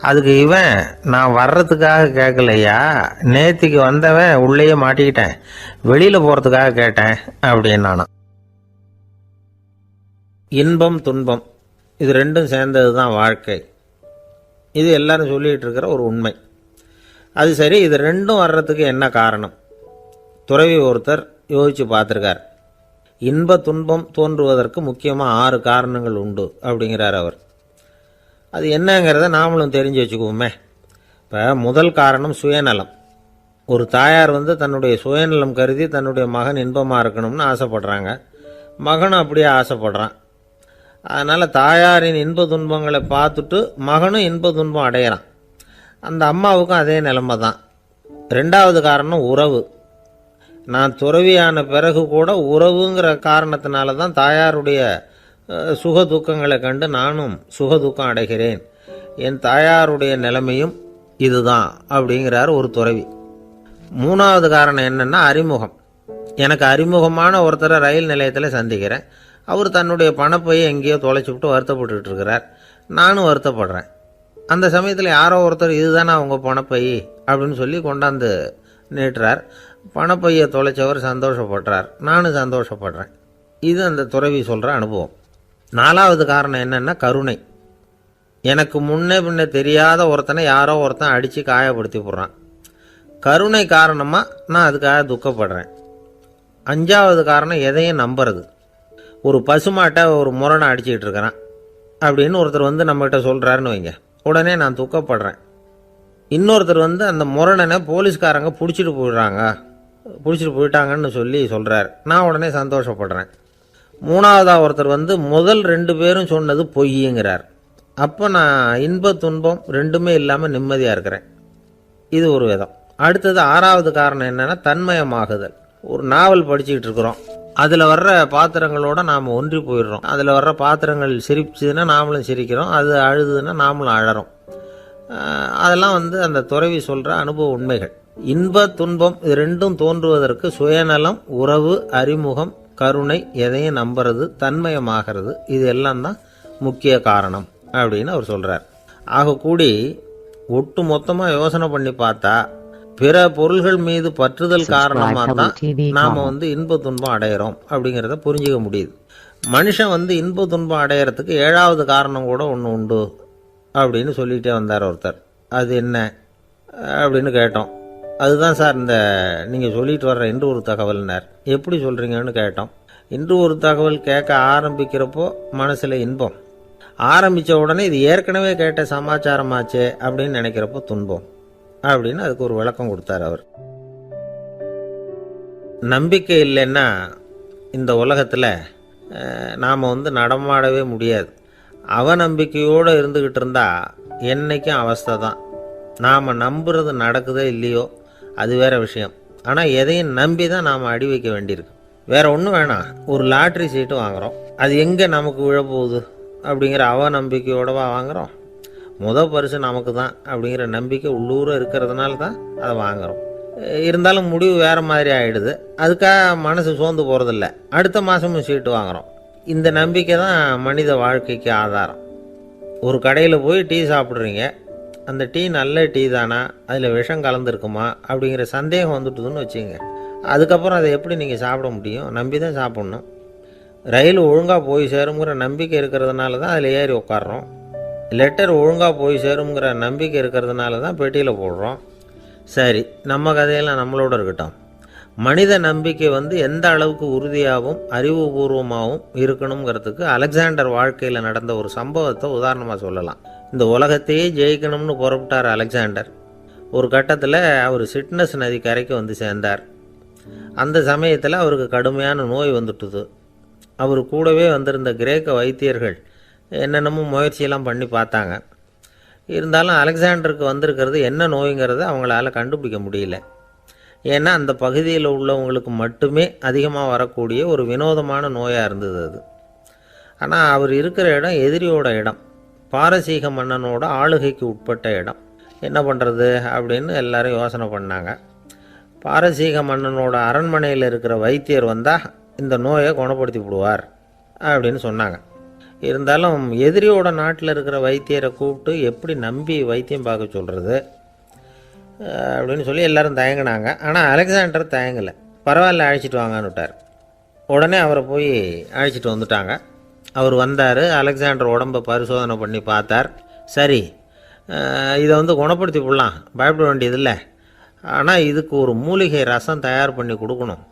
அதுக்கு இவன், நான் வர்றதுக்காக கேட்கலையா, நேத்திக்கு வந்தவன் உள்ளேயே மாட்டிக்கிட்டேன், வெளியில் போகிறதுக்காக கேட்டேன் அப்படின்னு. இன்பம் துன்பம் இது ரெண்டும் சேர்ந்தது தான் வாழ்க்கை. இது எல்லாரும் சொல்லிகிட்டு இருக்கிற ஒரு உண்மை. அது சரி, இது ரெண்டும் வர்றதுக்கு என்ன காரணம்? துறவி ஒருத்தர் யோசித்து பார்த்துருக்கார். இன்ப துன்பம் தோன்றுவதற்கு முக்கியமாக 6 காரணங்கள் உண்டு அப்படிங்கிறார் அவர். அது என்னங்கிறத நாமளும் தெரிஞ்சு வச்சுக்குவோமே. இப்போ முதல் காரணம் சுயநலம். ஒரு தாயார் வந்து தன்னுடைய சுயநலம் கருதி தன்னுடைய மகன் இன்பமாக இருக்கணும்னு ஆசைப்படுறாங்க. மகனும் அப்படியே ஆசைப்படுறான். அதனால் தாயாரின் இன்ப துன்பங்களை பார்த்துட்டு மகனும் இன்ப துன்பம் அடையிறான். அந்த அம்மாவுக்கும் அதே நிலைமை தான். 2வது காரணம் உறவு. நான் துறவியான பிறகு கூட உறவுங்கிற காரணத்தினால தான் தாயாருடைய சுக துக்கங்களை கண்டு நானும் சுக துக்கம் அடைகிறேன். என் தாயாருடைய நிலைமையும் இதுதான் அப்படிங்கிறார் ஒரு துறவி. 3வது காரணம் என்னென்னா அறிமுகம். எனக்கு அறிமுகமான ஒருத்தரை ரயில் நிலையத்தில் சந்திக்கிறேன். அவர் தன்னுடைய பணப்பையை எங்கேயோ தொலைச்சிவிட்டு வருத்தப்பட்டு இருக்கிறார். நானும் வருத்தப்படுறேன். அந்த சமயத்தில் யாரோ ஒருத்தர் இதுதானே அவங்க பணப்பை அப்படின்னு சொல்லி கொண்டாந்து நீட்டுறார். பணப்பையை தொலைச்சவர் சந்தோஷப்படுறார், நானும் சந்தோஷப்படுறேன். இது அந்த துறவி சொல்கிற அனுபவம். 4வது காரணம் என்னென்னா கருணை. எனக்கு முன்னே பின்ன தெரியாத ஒருத்தனை யாரோ ஒருத்தன் அடித்து காயப்படுத்தி போடுறான். கருணை காரணமாக நான் அதுக்காக துக்கப்படுறேன். 5வது காரணம் எதையும் நம்புறது. ஒரு பசுமாட்டை ஒரு முரணை அடிச்சுக்கிட்டு இருக்கிறான் அப்படின்னு ஒருத்தர் வந்து நம்மகிட்ட சொல்கிறாருன்னு வைங்க, உடனே நான் துக்கப்படுறேன். இன்னொருத்தர் வந்து அந்த முரணனை போலீஸ்காரங்க பிடிச்சிட்டு போயிட்டாங்கன்னு சொல்லி சொல்கிறார், நான் உடனே சந்தோஷப்படுறேன். 3வதாக ஒருத்தர் வந்து முதல் 2 பேரும் சொன்னது பொய்யுங்கிறார். அப்போ நான் இன்ப துன்பம் ரெண்டுமே இல்லாமல் நிம்மதியாக இருக்கிறேன். இது ஒரு விதம். அடுத்தது 6வது காரணம் என்னென்னா தன்மயமாகுதல். ஒரு நாவல் படிச்சுக்கிட்டு இருக்கிறோம், அதில் வர்ற பாத்திரங்களோடு நாம் ஒன்றி போயிடுறோம். அதில் வர்ற பாத்திரங்கள் சிரிச்சுதுன்னா நாமளும் சிரிக்கிறோம், அது அழுதுன்னா நாமளும் அழறோம். அதெல்லாம் வந்து அந்த துறவி சொல்கிற அனுபவ உண்மைகள். இன்ப துன்பம் இது ரெண்டும் தோன்றுவதற்கு சுயநலம், உறவு, அறிமுகம், கருணை, எதையும் நம்புறது, தன்மயமாகிறது, இது எல்லாம் தான் முக்கிய காரணம் அப்படின்னு அவர் சொல்கிறார். ஆக கூடி ஒட்டு மொத்தமாக யோசனை பண்ணி பார்த்தா பிற பொருள்கள் மீது பற்றுதல் காரணமாக தான் நாம் வந்து இன்ப துன்பம் அடையிறோம் அப்படிங்கிறத புரிஞ்சிக்க முடியுது. மனுஷன் வந்து இன்ப துன்பம் அடையிறதுக்கு 7வது காரணம் கூட ஒன்று உண்டு அப்படின்னு சொல்லிகிட்டே வந்தார் ஒருத்தர். அது என்ன அப்படின்னு கேட்டோம். அதுதான் சார் இந்த நீங்கள் சொல்லிட்டு வர்ற இன்று ஒரு தகவல்னார். எப்படி சொல்கிறீங்கன்னு கேட்டோம். இன்று ஒரு தகவல் கேட்க ஆரம்பிக்கிறப்போ மனசில் இன்பம், ஆரம்பித்த உடனே இது ஏற்கனவே கேட்ட சமாச்சாரமாச்சே அப்படின்னு நினைக்கிறப்போ துன்பம் அப்படின்னு அதுக்கு ஒரு விளக்கம் கொடுத்தார் அவர். நம்பிக்கை இல்லைன்னா இந்த உலகத்தில் நாம் வந்து நடமாடவே முடியாது. அவநம்பிக்கையோடு இருந்துக்கிட்டு இருந்தால் என்றைக்கும் அவஸ்தை தான். நாம் நம்புறது நடக்குதோ இல்லையோ அது வேறு விஷயம். ஆனால் எதையும் நம்பி தான் நாம் அடி வைக்க வேண்டியிருக்கு. வேறு ஒன்றும் வேணாம், ஒரு லாட்ரி சீட்டு வாங்குகிறோம், அது எங்கே நமக்கு விழப்போகுது அப்படிங்கிற அவநம்பிக்கையோடவா வாங்குகிறோம். பரிசு நமக்கு தான் அப்படிங்கிற நம்பிக்கை உள்ளூர இருக்கிறதுனால தான் அதை வாங்குகிறோம். இருந்தாலும் முடிவு வேறு மாதிரி ஆகிடுது. அதுக்காக மனசு சோர்ந்து போகிறதில்ல, அடுத்த மாதமும் சீட்டு வாங்குகிறோம். இந்த நம்பிக்கை தான் மனித வாழ்க்கைக்கு ஆதாரம். ஒரு கடையில் போய் டீ சாப்பிட்றீங்க, அந்த டீ நல்ல டீ தானா, அதில் விஷம் கலந்துருக்குமா அப்படிங்கிற சந்தேகம் வந்துட்டுதுன்னு வச்சுங்க. அதுக்கப்புறம் அதை எப்படி நீங்கள் சாப்பிட முடியும்? நம்பி தான் சாப்பிட்ணும். ரயில் ஒழுங்காக போய் சேருங்கிற நம்பிக்கை இருக்கிறதுனால தான் அதில் ஏறி உட்காடுறோம். லெட்டர் ஒழுங்காக போய் சேருங்கிற நம்பிக்கை இருக்கிறதுனால தான் பெட்டியில் போடுறோம். சரி, நம்ம கதையெல்லாம் நம்மளோட இருக்கட்டும். மனித நம்பிக்கை எந்த அளவுக்கு உறுதியாகவும் அறிவுபூர்வமாகவும் இருக்கணுங்கிறதுக்கு அலெக்சாண்டர் வாழ்க்கையில் நடந்த ஒரு சம்பவத்தை உதாரணமாக சொல்லலாம். இந்த உலகத்தையே ஜெயிக்கணும்னு புறப்பட்டார் அலெக்சாண்டர். ஒரு கட்டத்தில் அவர் சிட்னஸ் நதி கரைக்கு சேர்ந்தார். அந்த சமயத்தில் அவருக்கு கடுமையான நோய் வந்துட்டுது. அவர் கூடவே வந்திருந்த கிரேக்க வைத்தியர்கள் என்னென்னமோ முயற்சியெல்லாம் பண்ணி பார்த்தாங்க. இருந்தாலும் அலெக்சாண்டருக்கு வந்திருக்கிறது என்ன நோய்ங்கிறத அவங்களால கண்டுபிடிக்க முடியல. ஏன்னா அந்த பகுதியில் உள்ளவங்களுக்கு மட்டுமே அதிகமாக வரக்கூடிய ஒரு வினோதமான நோயாக இருந்தது அது. ஆனால் அவர் இருக்கிற இடம் எதிரியோட இடம், பாரசீக மன்னனோட ஆளுகைக்கு உட்பட்ட இடம். என்ன பண்ணுறது அப்படின்னு எல்லாரும் யோசனை பண்ணாங்க. பாரசீக மன்னனோட அரண்மனையில் இருக்கிற வைத்தியர் வந்தால் இந்த நோயை குணப்படுத்தி விடுவார் அப்படின்னு சொன்னாங்க. இருந்தாலும் எதிரியோட நாட்டில் இருக்கிற வைத்தியரை கூப்பிட்டு எப்படி நம்பி வைத்தியம் பார்க்க சொல்கிறது அப்படின்னு சொல்லி எல்லோரும் தயங்கினாங்க. ஆனால் அலெக்சாண்டர் தயங்கலை. பரவாயில்ல, அழைச்சிட்டு வாங்கன்னு விட்டார். உடனே அவரை போய் அழைச்சிட்டு வந்துட்டாங்க. அவர் வந்தார். அலெக்சாண்டர் உடம்பை பரிசோதனை பண்ணி பார்த்தார். சரி, இதை குணப்படுத்தி விடலாம், பயப்பட வேண்டியதில்லை. ஆனால் இதுக்கு ஒரு மூலிகை ரசம் தயார் பண்ணி கொடுக்கணும்.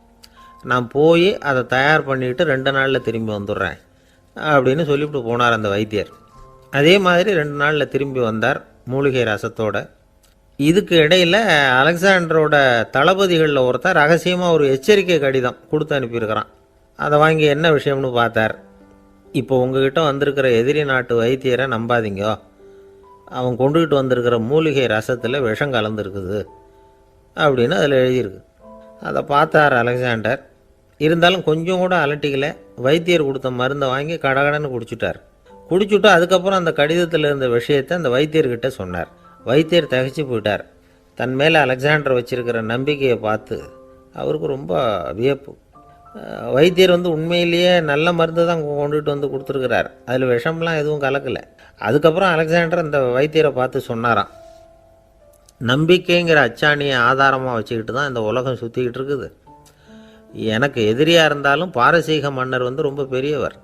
நான் போய் அதை தயார் பண்ணிவிட்டு 2 நாளில் திரும்பி வந்துடுறேன் அப்படின்னு சொல்லிவிட்டு போனார் அந்த வைத்தியர். அதே மாதிரி 2 நாளில் திரும்பி வந்தார் மூலிகை ரசத்தோட. இதுக்கு இடையில் அலெக்சாண்டரோட தளபதிகளில் ஒருத்தர் ரகசியமாக ஒரு எச்சரிக்கை கடிதம் கொடுத்து அனுப்பியிருக்கிறான். அதை வாங்கி என்ன விஷயம்னு பார்த்தார். இப்போ உங்ககிட்ட வந்திருக்கிற எதிரி நாட்டு வைத்தியரை நம்பாதீங்கோ, அவன் கொண்டுகிட்டு வந்திருக்கிற மூலிகை ரசத்தில் விஷம் கலந்துருக்குது அப்படின்னு அதில் எழுதியிருக்கு. அதை பார்த்தார் அலெக்சாண்டர். இருந்தாலும் கொஞ்சம் கூட அலட்டிக்கலை. வைத்தியர் கொடுத்த மருந்தை வாங்கி கடகடன்னு குடிச்சுட்டார். குடிச்சுட்டு அதுக்கப்புறம் அந்த கடிதத்தில் இருந்த விஷயத்தை அந்த வைத்தியர்கிட்ட சொன்னார். வைத்தியர் திகைச்சு போயிட்டார். தன் மேலே அலெக்சாண்டர் வச்சிருக்கிற நம்பிக்கையை பார்த்து அவருக்கு ரொம்ப வியப்பு. வைத்தியர் உண்மையிலேயே நல்ல மருந்து தான் கொண்டுகிட்டு கொடுத்துருக்கிறார், அதில் விஷம்லாம் எதுவும் கலக்கலை. அதுக்கப்புறம் அலெக்சாண்டர் அந்த வைத்தியரை பார்த்து சொன்னாராம், நம்பிக்கைங்கிற அச்சாணியை ஆதாரமாக வச்சுக்கிட்டு தான் இந்த உலகம் சுற்றிக்கிட்டு இருக்குது. எனக்கு எதிரியாக இருந்தாலும் பாரசீக மன்னர் ரொம்ப பெரியவர்.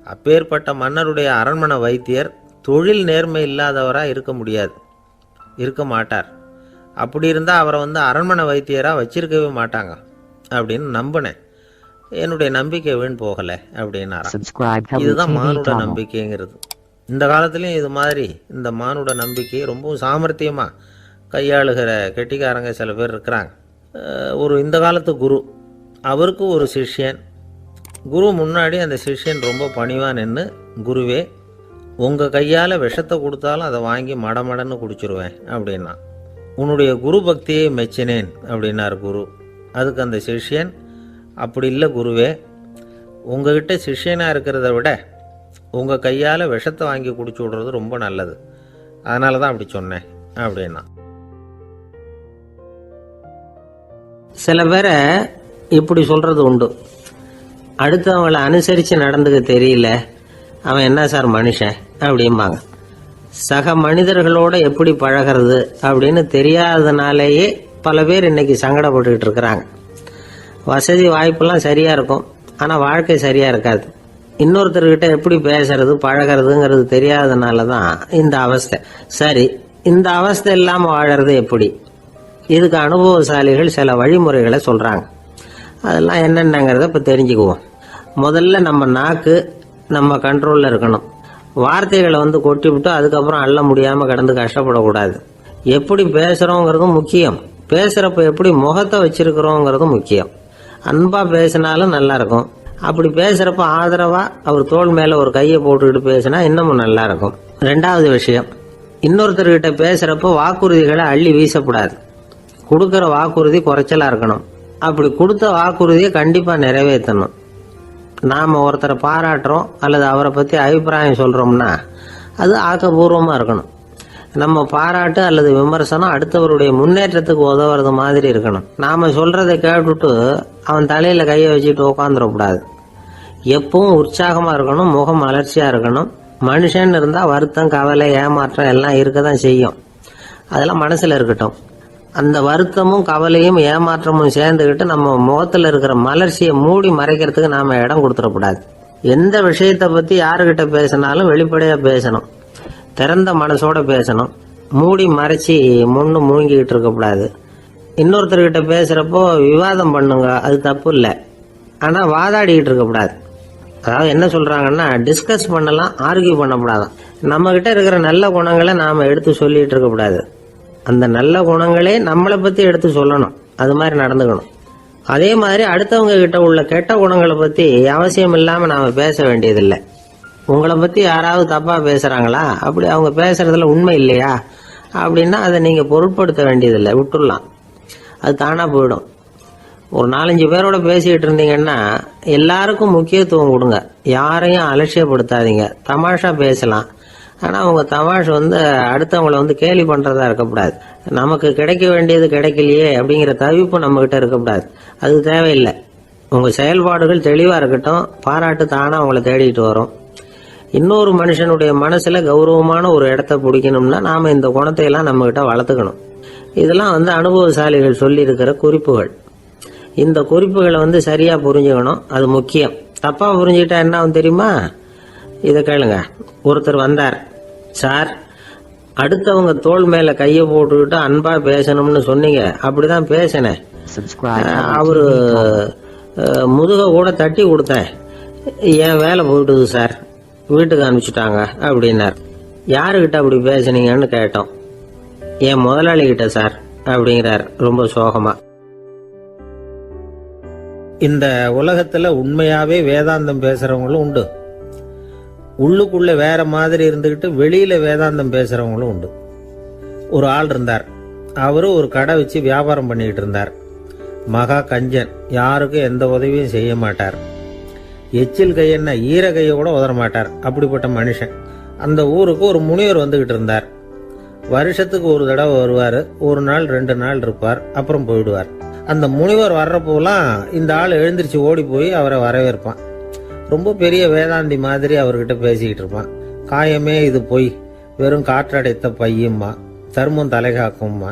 அப்பேற்பட்ட மன்னருடைய அரண்மனை வைத்தியர் தொழில் நேர்மை இல்லாதவராக இருக்க மாட்டார். அப்படி இருந்தால் அவரை அரண்மனை வைத்தியராக வச்சிருக்கவே மாட்டாங்க அப்படின்னு நம்பினேன். என்னுடைய நம்பிக்கை வீண் போகலை அப்படின்னாராம். இதுதான் மானுட நம்பிக்கைங்கிறது. இந்த காலத்துலேயும் இது மாதிரி இந்த மானுட நம்பிக்கையை ரொம்பவும் சாமர்த்தியமாக கையாளுகிற கெட்டிக்காரங்க சில பேர் இருக்கிறாங்க. இந்த காலத்து குரு, அவருக்கு ஒரு சிஷ்யன். குரு முன்னாடி அந்த சிஷ்யன் ரொம்ப பணிவாக நின்று, குருவே, உங்கள் கையால் விஷத்தை கொடுத்தாலும் அதை வாங்கி மடமடன்னு குடிச்சிருவேன் அப்படின்னா. உன்னுடைய குரு பக்தியை மெச்சினேன் அப்படின்னார் குரு. அதுக்கு அந்த சிஷ்யன், அப்படி இல்லை குருவே, உங்ககிட்ட சிஷ்யனாக இருக்கிறத விட உங்கள் கையால் விஷத்தை வாங்கி குடிச்சு விடுறது ரொம்ப நல்லது, அதனால தான் அப்படி சொன்னேன் அப்படின்னா. சில பேரை இப்படி சொல்கிறது உண்டு, அடுத்தவங்களை அனுசரித்து நடந்துக்க தெரியல, அவன் என்ன சார் மனுஷன் அப்படிம்பாங்க. சக மனிதர்களோட எப்படி பழகிறது அப்படின்னு தெரியாததுனாலேயே பல பேர் இன்னைக்கு சங்கடப்பட்டுக்கிட்டு இருக்கிறாங்க. வசதி வாய்ப்பெல்லாம் சரியாக இருக்கும், ஆனால் வாழ்க்கை சரியாக இருக்காது. இன்னொருத்தர்கிட்ட எப்படி பேசுறது பழகிறதுங்கிறது தெரியாததுனால தான் இந்த அவஸ்தை. சரி, இந்த அவஸ்தை இல்லாமல் வாழறது எப்படி? இதுக்கு அனுபவசாலிகள் சில வழிமுறைகளை சொல்கிறாங்க. அதெல்லாம் என்னென்னங்கிறத இப்போ தெரிஞ்சுக்குவோம். முதல்ல நம்ம நாக்கு நம்ம கண்ட்ரோலில் இருக்கணும். வார்த்தைகளை கொட்டி விட்டு அதுக்கப்புறம் அள்ள முடியாமல் கிடந்து கஷ்டப்படக்கூடாது. எப்படி பேசுகிறோங்கிறதும் முக்கியம், பேசுகிறப்ப எப்படி முகத்தை வச்சிருக்கிறோங்கிறதும் முக்கியம். அன்பாக பேசினாலும் நல்லா இருக்கும். அப்படி பேசுகிறப்ப ஆதரவாக அவர் தோள் மேலே ஒரு கையை போட்டுக்கிட்டு பேசினா இன்னமும் நல்லா இருக்கும். 2வது விஷயம், இன்னொருத்தர்கிட்ட பேசுகிறப்போ வாக்குறுதிகளை அள்ளி வீசக்கூடாது. கொடுக்குற வாக்குறுதி குறைச்சலாக இருக்கணும். அப்படி கொடுத்த வாக்குறுதியை கண்டிப்பாக நிறைவேற்றணும். நாம் ஒருத்தரை பாராட்டுறோம் அல்லது அவரை பற்றி அபிப்பிராயம் சொல்கிறோம்னா அது ஆக்கப்பூர்வமாக இருக்கணும். நம்ம பாராட்டு அல்லது விமர்சனம் அடுத்தவருடைய முன்னேற்றத்துக்கு உதவுறது மாதிரி இருக்கணும். நாம் சொல்கிறத கேட்டுட்டு அவன் தலையில் கையை வச்சுட்டு உட்காந்துடக்கூடாது. எப்பவும் உற்சாகமாக இருக்கணும், முகம் மலர்ச்சியாக இருக்கணும். மனுஷன் இருந்தால் வருத்தம், கவலை, ஏமாற்றம் எல்லாம் இருக்க தான் செய்யும். அதெல்லாம் மனசில் இருக்கட்டும். அந்த வருத்தமும் கவலையும் ஏமாற்றமும் சேர்ந்துக்கிட்டு நம்ம முகத்தில் இருக்கிற மலர்ச்சியை மூடி மறைக்கிறதுக்கு நாம் இடம் கொடுத்துடக்கூடாது. எந்த விஷயத்தை பற்றி யாருக்கிட்ட பேசினாலும் வெளிப்படையாக பேசணும். திறந்த மனசோட பேசணும். மூடி மறைச்சி முன்னு மூங்கிக்கிட்டு இருக்கக்கூடாது. இன்னொருத்தர்கிட்ட பேசுகிறப்போ விவாதம் பண்ணுங்க, அது தப்பு இல்லை. ஆனால் வாதாடிக்கிட்டு இருக்கக்கூடாது. அதாவது என்ன சொல்கிறாங்கன்னா, டிஸ்கஸ் பண்ணலாம், ஆர்கியூ பண்ணக்கூடாதான். நம்மக்கிட்ட இருக்கிற நல்ல குணங்களை நாம் எடுத்து சொல்லிகிட்டு இருக்கக்கூடாது. அந்த நல்ல குணங்களே நம்மளை பற்றி எடுத்து சொல்லணும். அது மாதிரி நடந்துக்கணும். அதே மாதிரி அடுத்தவங்க கிட்ட உள்ள கெட்ட குணங்களை பற்றி அவசியம் இல்லாமல் நாம் பேச வேண்டியதில்லை. உங்களை பற்றி யாராவது தப்பாக பேசுகிறாங்களா, அப்படி அவங்க பேசுகிறதுல உண்மை இல்லையா அப்படின்னா அதை நீங்கள் பொருட்படுத்த வேண்டியதில்லை, விட்டுடலாம். அது தானாக போயிடும். ஒரு 4-5 பேரோட பேசிக்கிட்டு இருந்தீங்கன்னா எல்லாருக்கும் முக்கியத்துவம் கொடுங்க. யாரையும் அலட்சியப்படுத்தாதீங்க. தமாஷா பேசலாம். ஆனால் உங்கள் தமாஷ் அடுத்தவங்களை கேலி பண்ணுறதா இருக்கக்கூடாது. நமக்கு கிடைக்க வேண்டியது கிடைக்கலையே அப்படிங்கிற தவிப்பு நம்மக்கிட்ட இருக்கக்கூடாது. அது தேவையில்லை. உங்கள் செயல்பாடுகள் தெளிவாக இருக்கட்டும். பாராட்டு தானாக அவங்கள தேடிட்டு வரும். இன்னொரு மனுஷனுடைய மனசில் கௌரவமான ஒரு இடத்த பிடிக்கணும்னா நாம் இந்த குணத்தை எல்லாம் நம்மக்கிட்ட வளர்த்துக்கணும். இதெல்லாம் அனுபவசாலிகள் சொல்லியிருக்கிற குறிப்புகள். இந்த குறிப்புகளை சரியாக புரிஞ்சுக்கணும். அது முக்கியம். தப்பாக புரிஞ்சுக்கிட்டா என்ன ஆகும் தெரியுமா? இதை கேளுங்க. ஒருத்தர் வந்தார். சார், அடுத்தவங்க தோள் மேலே கையை போட்டுக்கிட்டு அன்பாக பேசணும்னு சொன்னீங்க. அப்படிதான் பேசினேன். அவரு முதுக கூட தட்டி கொடுத்தேன். என் வேலை போயிட்டுது சார், வீட்டுக்கு அனுப்பிச்சுட்டாங்க அப்படின்னார். யாருக்கிட்ட அப்படி பேசுனீங்கன்னு கேட்டோம். என் முதலாளி கிட்ட சார் அப்படிங்கிறார் ரொம்ப சோகமா. இந்த உலகத்துல உண்மையாவே வேதாந்தம் பேசுறவங்களும் உண்டு. உள்ளுக்குள்ள வேற மாதிரி இருந்துகிட்டு வெளியில வேதாந்தம் பேசுறவங்களும் உண்டு. ஒரு ஆள் இருந்தார். அவரு ஒரு கடை வச்சு வியாபாரம் பண்ணிக்கிட்டு இருந்தார். மகா கஞ்சன். யாருக்கும் எந்த உதவியும் செய்ய மாட்டார். எச்சில் கையென்ன ஈர கையை கூட உதற மாட்டார். அப்படிப்பட்ட மனுஷன். அந்த ஊருக்கு ஒரு முனிவர் வந்துகிட்டு இருந்தார். வருஷத்துக்கு ஒரு தடவை வருவார். ஒரு நாள் 2 நாள் இருப்பார், அப்புறம் போயிடுவார். அந்த முனிவர் வர்றப்போலாம் இந்த ஆள் எழுந்திரிச்சு ஓடி போய் அவரை வரவேற்பான். ரொம்ப பெரிய வேதாந்தி மாதிரி அவர்கிட்ட பேசிக்கிட்டு இருப்பான். காயமே இது பொய், வெறும் காற்றடைத்த பையும்மா, தர்மம் தலைகாக்கும்மா.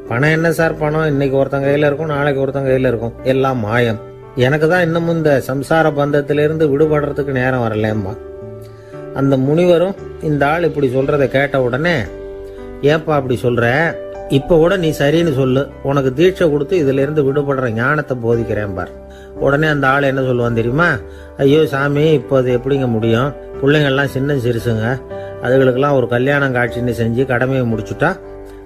பணம் என்ன சார் பணம், இன்னைக்கு ஒருத்தன் கையில இருக்கும், நாளைக்கு ஒருத்தன் கையில இருக்கும், எல்லாம் மாயம். எனக்கு தான் இன்னமும் இந்த சம்சார பந்தத்திலிருந்து விடுபடுறதுக்கு நேரம் வரலேம்மா. அந்த முனிவரும் இந்த ஆள் இப்படி சொல்றதை கேட்ட உடனே, ஏப்பா அப்படி சொல்ற, இப்ப கூட நீ சரின்னு சொல்லு, உனக்கு தீட்சை கொடுத்து இதுல இருந்து விடுபடுற ஞானத்தை போதிக்கிறேன் பார். உடனே அந்த ஆள் என்ன சொல்லுவான் தெரியுமா? ஐயோ சாமி, இப்போ அது எப்படிங்க முடியும்? பிள்ளைங்கள்லாம் சின்ன சிறுசுங்க, அதுகளுக்கெல்லாம் ஒரு கல்யாணம் காட்சின்னு செஞ்சு கடமையை முடிச்சுட்டா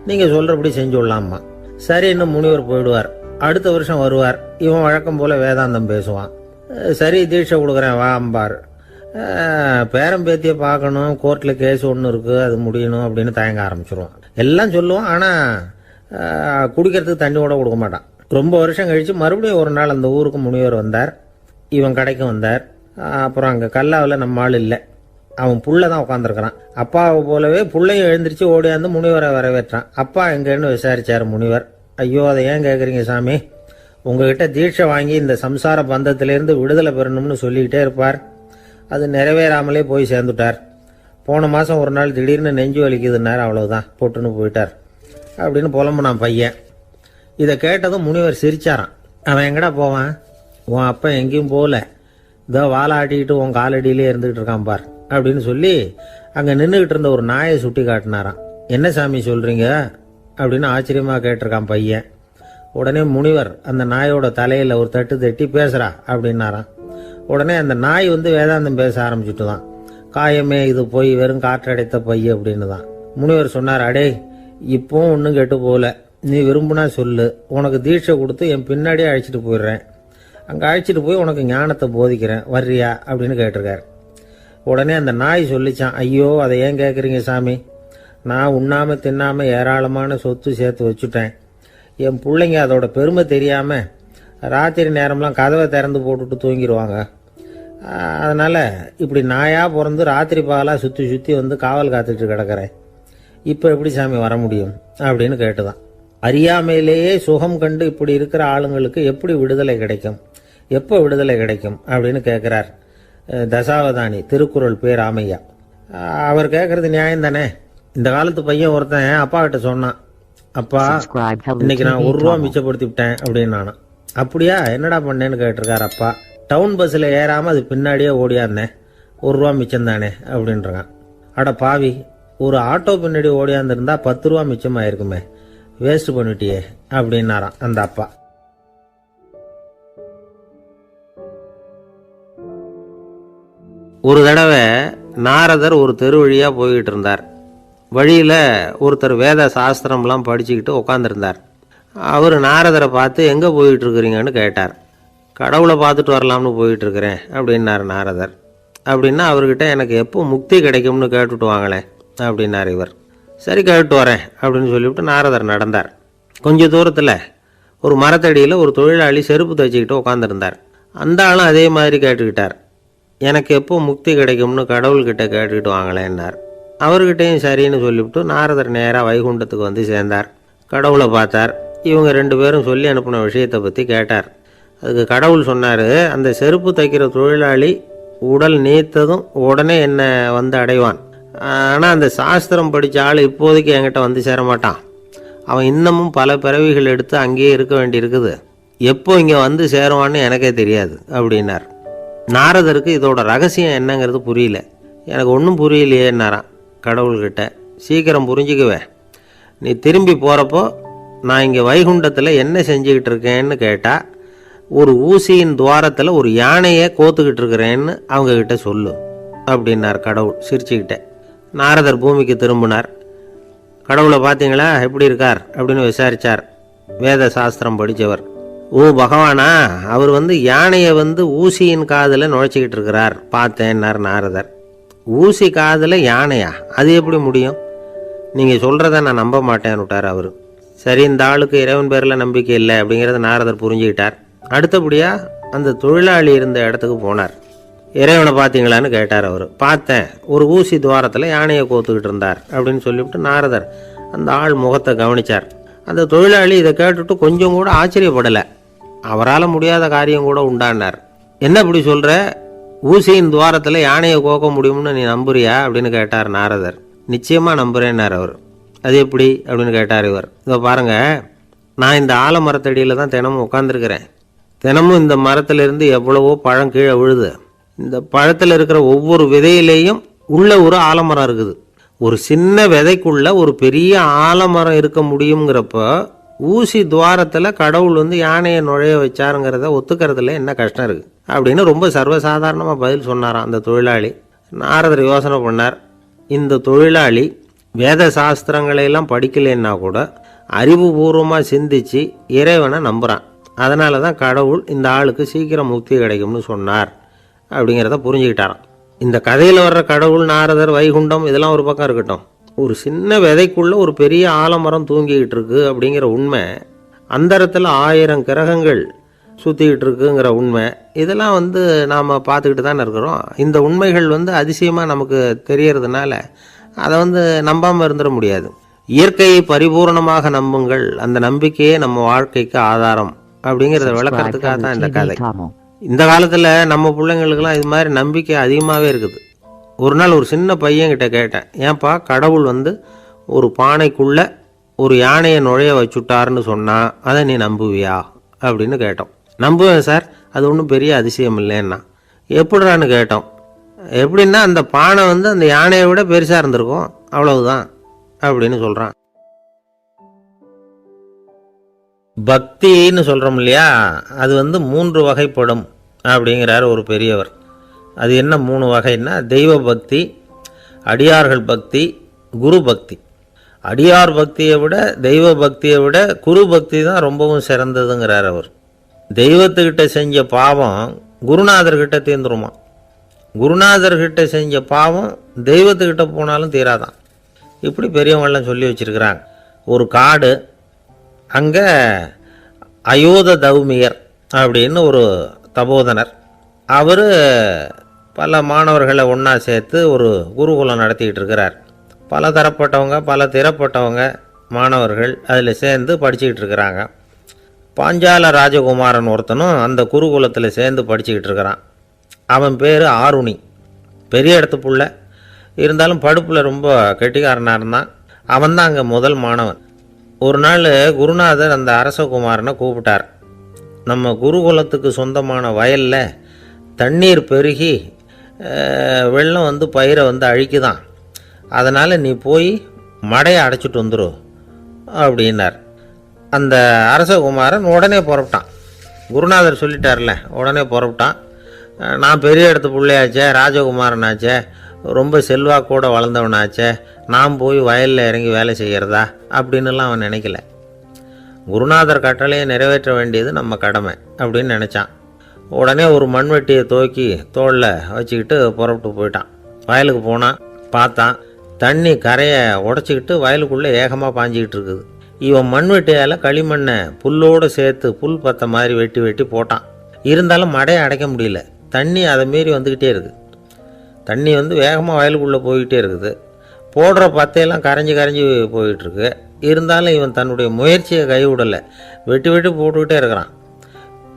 நீங்க சொல்றபடி செஞ்சு விடலாமா. சரி, இன்னும் முனிவர் போயிடுவார். அடுத்த வருஷம் வருவார். இவன் வழக்கம் போல வேதாந்தம் பேசுவான். சரி, தீட்சை கொடுக்குறேன் வா அம்பார். பேரம்பேத்தியை பார்க்கணும், கோர்ட்ல கேஸ் ஒன்று இருக்கு, அது முடியணும் அப்படின்னு தயங்க ஆரம்பிச்சிருவான். எல்லாம் சொல்லுவான், ஆனா குடிக்கிறதுக்கு தண்ணி கூட கொடுக்க மாட்டான். ரொம்ப வருஷம் கழிச்சு மறுபடியும் ஒரு நாள் அந்த ஊருக்கு முனிவர் வந்தார். இவன் கடைக்கு வந்தார். அப்புறம் அங்கே கல்லாவில் நம்ம ஆள் இல்லை. அவன் புள்ள தான் உட்காந்துருக்கிறான். அப்பாவை போலவே புள்ளையும் எழுந்திரிச்சு ஓடியாந்து முனிவரை வரவேற்றான். அப்பா எங்கன்னு விசாரிச்சார் முனிவர். ஐயோ, அதை ஏன் கேட்குறீங்க சாமி? உங்ககிட்ட தீட்சை வாங்கி இந்த சம்சார பந்தத்திலேருந்து விடுதலை பெறணும்னு சொல்லிக்கிட்டே இருப்பார். அது நிறைவேறாமலே போய் சேர்ந்துட்டார். போன மாதம் ஒரு நாள் திடீர்னு நெஞ்சு வலிக்குதுன்னார். அவ்வளவுதான், போட்டுன்னு போயிட்டார் அப்படின்னு புலம்புனான் பையன். இதை கேட்டதும் முனிவர் சிரிச்சாரான். அவன் எங்கடா போவான்? உன் அப்பா எங்கேயும் போகல, இதோ வாழை ஆட்டிக்கிட்டு உன் காலடியிலே இருந்துகிட்டு இருக்கான் பார் அப்படின்னு சொல்லி அங்கே நின்றுகிட்டு இருந்த ஒரு நாயை சுட்டி காட்டினாரான். என்ன சாமி சொல்றீங்க அப்படின்னு ஆச்சரியமா கேட்டிருக்கான் பையன். உடனே முனிவர் அந்த நாயோட தலையில ஒரு தட்டு தட்டி பேசுறா அப்படின்னாரான். உடனே அந்த நாய் வேதாந்தம் பேச ஆரம்பிச்சுட்டு தான். காயமே இது போய் வெறும் காற்றடைத்த பைய அப்படின்னு தான். முனிவர் சொன்னார், அடே இப்பவும் ஒன்றும் கெட்டு போகல, நீ விரும்புனா சொல்லு, உனக்கு தீட்சை கொடுத்து என் பின்னாடியே அழைச்சிட்டு போயிடுறேன், அங்கே அழைச்சிட்டு போய் உனக்கு ஞானத்தை போதிக்கிறேன், வர்றியா அப்படின்னு கேட்டிருக்காரு. உடனே அந்த நாய் சொல்லிச்சான், ஐயோ அதை ஏன் கேட்குறீங்க சாமி, நான் உண்ணாம தின்னாம ஏராளமான சொத்து சேர்த்து வச்சுட்டேன். என் பிள்ளைங்க அதோட பெருமை தெரியாம ராத்திரி நேரம்லாம் கதவை திறந்து போட்டுட்டு தூங்கிடுவாங்க. அதனால் இப்படி நாயாக பிறந்து ராத்திரி பகலாக சுற்றி சுற்றி காவல் காத்துட்டு கிடக்கிறேன். இப்போ எப்படி சாமி வர முடியும் அப்படின்னு கேட்டுதான். அறியாமையிலேயே சுகம் கண்டு இப்படி இருக்கிற ஆளுங்களுக்கு எப்படி விடுதலை கிடைக்கும், எப்போ விடுதலை கிடைக்கும் அப்படின்னு கேட்குறார் தசாவதானி, திருக்குறள் பேர் ராமையா. அவர் கேட்கறது நியாயம் தானே. இந்த காலத்து பையன் ஒருத்தன் அப்பா கிட்ட சொன்னான், அப்பா இன்னைக்கு நான் ₹1 மிச்சப்படுத்தி விட்டேன் அப்படின்னு. நானும் அப்படியா, என்னடா பண்ணேன்னு கேட்டிருக்காரு அப்பா. டவுன் பஸ்ஸில் ஏறாமல் அது பின்னாடியே ஓடியாருந்தேன், ₹1 மிச்சம் தானே அப்படின்றான். அட பாவி, ஒரு ஆட்டோ பின்னாடி ஓடியாந்துருந்தா 10 ரூபா மிச்சமாயிருக்குமே, வேஸ்ட் பண்ணிட்டியே அப்படின்னாராம் அந்த அப்பா. ஒரு தடவை நாரதர் ஒரு தெரு வழியாக போய்கிட்டு இருந்தார். வழியில் ஒருத்தர் வேத சாஸ்திரம்லாம் படிச்சுக்கிட்டு உட்காந்துருந்தார். அவர் நாரதரை பார்த்து எங்கே போயிட்டுருக்குறீங்கன்னு கேட்டார். கடவுளை பார்த்துட்டு வரலாம்னு போயிட்டுருக்கிறேன் அப்படின்னார் நாரதர். அப்படின்னா அவர்கிட்ட எனக்கு எப்போ முக்தி கிடைக்கும்னு கேட்டுட்டு வாங்களேன் அப்படின்னார் இவர். சரி கேட்டு வரேன் அப்படின்னு சொல்லிவிட்டு நாரதர் நடந்தார். கொஞ்சம் தூரத்தில் ஒரு மரத்தடியில் ஒரு தொழிலாளி செருப்பு தைச்சிக்கிட்டு உட்காந்துருந்தார். அந்த ஆளும் அதே மாதிரி கேட்டுக்கிட்டார். எனக்கு எப்போ முக்தி கிடைக்கும்னு கடவுள்கிட்ட கேட்டுக்கிட்டு வாங்களேன்னார். அவர்கிட்டையும் சரின்னு சொல்லிவிட்டு நாரதர் நேராக வைகுண்டத்துக்கு வந்து சேர்ந்தார். கடவுளை பார்த்தார். இவங்க 2 பேரும் சொல்லி அனுப்பின விஷயத்தை பற்றி கேட்டார். அதுக்கு கடவுள் சொன்னார், அந்த செருப்பு தைக்கிற தொழிலாளி உடல் நீத்ததும் உடனே என்னை வந்து அடைவான். ஆனால் அந்த சாஸ்திரம் படித்த ஆள் இப்போதைக்கு என்கிட்ட வந்து சேர மாட்டான். அவன் இன்னமும் பல பிறவிகள் எடுத்து அங்கேயே இருக்க வேண்டியிருக்குது. எப்போ இங்கே வந்து சேருவான்னு எனக்கே தெரியாது அப்படின்னார். நாரதருக்கு இதோட ரகசியம் என்னங்கிறது புரியல. எனக்கு ஒன்றும் புரியலையேன்னாரான் கடவுள்கிட்ட. சீக்கிரம் புரிஞ்சுக்குவேன், நீ திரும்பி போகிறப்போ நான் இங்கே வைகுண்டத்தில் என்ன செஞ்சுக்கிட்டு இருக்கேன்னு கேட்டால், ஒரு ஊசியின் துவாரத்தில் ஒரு யானையை கோத்துக்கிட்டு இருக்கிறேன்னு அவங்கக்கிட்ட சொல்லு அப்படின்னார் கடவுள் சிரிச்சுக்கிட்டே. நாரதர் பூமிக்கு திரும்பினார். கடவுளை பார்த்தீங்களா, எப்படி இருக்கார் அப்படின்னு விசாரித்தார் வேத சாஸ்திரம் படித்தவர். ஓ பகவானா, அவர் யானையை ஊசியின் காதில் நுழைச்சிக்கிட்டு இருக்கிறார் பார்த்தேன்னார் நாரதர். ஊசி காதில் யானையா, அது எப்படி முடியும்? நீங்கள் சொல்கிறத நான் நம்ப மாட்டேன்னு விட்டார் அவர். சரி, இந்த ஆளுக்கு இறைவன் பேரில் நம்பிக்கை இல்லை அப்படிங்கிறத நாரதர் புரிஞ்சுக்கிட்டார். அடுத்தபடியாக அந்த தொழிலாளி இருந்த இடத்துக்கு போனார். இறைவனை பார்த்தீங்களான்னு கேட்டார் அவர். பார்த்தேன், ஒரு ஊசி துவாரத்தில் யானையை கோத்துக்கிட்டு இருந்தார் அப்படின்னு சொல்லிவிட்டு நாரதர் அந்த ஆள் முகத்தை கவனித்தார். அந்த தொழிலாளி இதை கேட்டுட்டு கொஞ்சம் கூட ஆச்சரியப்படலை. அவரால் முடியாத காரியம் கூட உண்டானார். என்ன இப்படி சொல்கிற, ஊசியின் துவாரத்தில் யானையை கோக்க முடியும்னு நீ நம்புறியா அப்படின்னு கேட்டார் நாரதர். நிச்சயமாக நம்புகிறேன்னார் அவர். அது எப்படி அப்படின்னு கேட்டார் இவர். இதோ பாருங்கள், நான் இந்த ஆலமரத்தடியில் தான் தினமும் உட்காந்துருக்கிறேன். தினமும் இந்த மரத்திலிருந்து எவ்வளவோ பழம் கீழே விழுது. இந்த பழத்தில் இருக்கிற ஒவ்வொரு விதையிலேயும் உள்ள ஒரு ஆலமரம் இருக்குது. ஒரு சின்ன விதைக்குள்ள ஒரு பெரிய ஆலமரம் இருக்க முடியுங்கிறப்ப ஊசி துவாரத்தில் கடவுள் யானையை நுழைய வச்சாருங்கிறத ஒத்துக்கிறதுல என்ன கஷ்டம் இருக்குது அப்படின்னு ரொம்ப சர்வசாதாரணமாக பதில் சொன்னாராம் அந்த தொழிலாளி. நாரதர் யோசனை பண்ணார். இந்த தொழிலாளி வேத சாஸ்திரங்களையெல்லாம் படிக்கலைன்னா கூட அறிவுபூர்வமாக சிந்திச்சு இறைவனை நம்புகிறான். அதனால தான் கடவுள் இந்த ஆளுக்கு சீக்கிரம் முக்தி கிடைக்கும்னு சொன்னார் அப்படிங்கிறத புரிஞ்சுக்கிட்டாராம். இந்த கதையில் வர்ற கடவுள், நாரதர், வைகுண்டம் இதெல்லாம் ஒரு பக்கம் இருக்கட்டும், ஒரு சின்ன விதைக்குள்ளே ஒரு பெரிய ஆலமரம் தூங்கிக்கிட்டு இருக்கு அப்படிங்கிற உண்மை, அந்தரத்தில் 1000 கிரகங்கள் சுற்றிக்கிட்டு இருக்குங்கிற உண்மை, இதெல்லாம் நாம் பார்த்துக்கிட்டு தானே இருக்கிறோம். இந்த உண்மைகள் அதிசயமாக நமக்கு தெரியறதுனால அதை நம்பாமல் இருந்துட முடியாது. இயற்கையை பரிபூர்ணமாக நம்புங்கள், அந்த நம்பிக்கையே நம்ம வாழ்க்கைக்கு ஆதாரம் அப்படிங்கிறத விளக்கறதுக்காக தான் இந்த கதை. இந்த காலத்தில் நம்ம பிள்ளைங்களுக்கெல்லாம் இது மாதிரி நம்பிக்கை அதிகமாகவே இருக்குது. ஒரு நாள் ஒரு சின்ன பையன்கிட்ட கேட்டேன், ஏன்பா கடவுள் ஒரு பானைக்குள்ளே ஒரு யானையை நுழைய வச்சுட்டாருன்னு சொன்னால் அதை நீ நம்புவியா அப்படின்னு கேட்டோம். நம்புவேன் சார், அது ஒன்றும் பெரிய அதிசயம் இல்லைன்னா. எப்படிறான்னு கேட்டோம். எப்படின்னா அந்த பானை அந்த யானையை விட பெருசாக இருந்திருக்கும், அவ்வளவுதான் அப்படின்னு சொல்கிறான். பக்தின்னு சொல்கிறோம் இல்லையா, அது 3 வகைப்படும் அப்படிங்கிறார் ஒரு பெரியவர். அது என்ன 3 வகைன்னா, தெய்வ பக்தி, அடியார்கள் பக்தி, குரு பக்தி. அடியார் பக்தியை விட தெய்வ பக்தியை விட குரு பக்தி தான் ரொம்பவும் சிறந்ததுங்கிறார் அவர். தெய்வத்துக்கிட்ட செஞ்ச பாவம் குருநாதர்கிட்ட தீர்ந்துருமா, குருநாதர்கிட்ட செஞ்ச பாவம் தெய்வத்துக்கிட்ட போனாலும் தீராதான். இப்படி பெரியவங்களாம் சொல்லி வச்சுருக்கிறாங்க. ஒரு காடு, அங்கே அயோத தௌமியர் அப்படின்னு ஒரு தபோதனர், அவர் பல மாணவர்களை ஒன்றா சேர்த்து ஒரு குருகுலம் நடத்திக்கிட்டு இருக்கிறார். பல தரப்பட்டவங்க பல திறப்பட்டவங்க மாணவர்கள் அதில் சேர்ந்து படிச்சுக்கிட்டு இருக்கிறாங்க. பாஞ்சால ராஜகுமாரன் ஒருத்தனும் அந்த குருகுலத்தில் சேர்ந்து படிச்சுக்கிட்டு இருக்கிறான். அவன் பேர் ஆருணி. பெரிய இடத்து புள்ள, இருந்தாலும் படுப்பில் ரொம்ப கெட்டிக்காரனாக இருந்தான். அவன் தான் அங்கே முதல் மாணவன். ஒரு நாள் குருநாதர் அந்த அரசகுமாரனை கூப்பிட்டார். நம்ம குருகுலத்துக்கு சொந்தமான வயலில் தண்ணீர் பெருகி வெள்ளம் பயிரை அழிக்குதான். அதனால் நீ போய் மடையை அடைச்சிட்டு வந்துரு அப்படின்னார். அந்த அரசகுமாரன் உடனே புறப்பட்டான். குருநாதர் சொல்லிட்டார்ல, உடனே புறப்பட்டான். நான் பெரிய இடத்து பிள்ளையாச்சே, ராஜகுமாரனாச்சே, ரொம்ப செல்வாக்கூட வளர்ந்தவனாச்சே, நான் போய் வயலில் இறங்கி வேலை செய்கிறதா அப்படின்னுலாம் அவன் நினைக்கல. குருநாதர் கட்டளையை நிறைவேற்ற வேண்டியது நம்ம கடமை அப்படின்னு நினச்சான். உடனே ஒரு மண்வெட்டியை தூக்கி தோளில் வச்சுக்கிட்டு புறப்பட்டு போயிட்டான். வயலுக்கு போனான். பார்த்தான், தண்ணி கரையை உடச்சிக்கிட்டு வயலுக்குள்ளே ஏகமாக பாஞ்சிக்கிட்டு இருக்குது. இவன் மண்வெட்டியால் களிமண்ணை புல்லோடு சேர்த்து புல் பத்த மாதிரி வெட்டி வெட்டி போட்டான். இருந்தாலும் மடையை அடைக்க முடியல. தண்ணி அதை மீறி வந்துக்கிட்டே இருக்குது. தண்ணி வேகமாக வயலுக்குள்ளே போய்கிட்டே இருக்குது. போடுற பத்தையெல்லாம் கரைஞ்சி கரைஞ்சி போயிட்டுருக்கு. இருந்தாலும் இவன் தன்னுடைய முயற்சியை கைவிடலை. வெட்டி வெட்டி போட்டுக்கிட்டே இருக்கிறான்.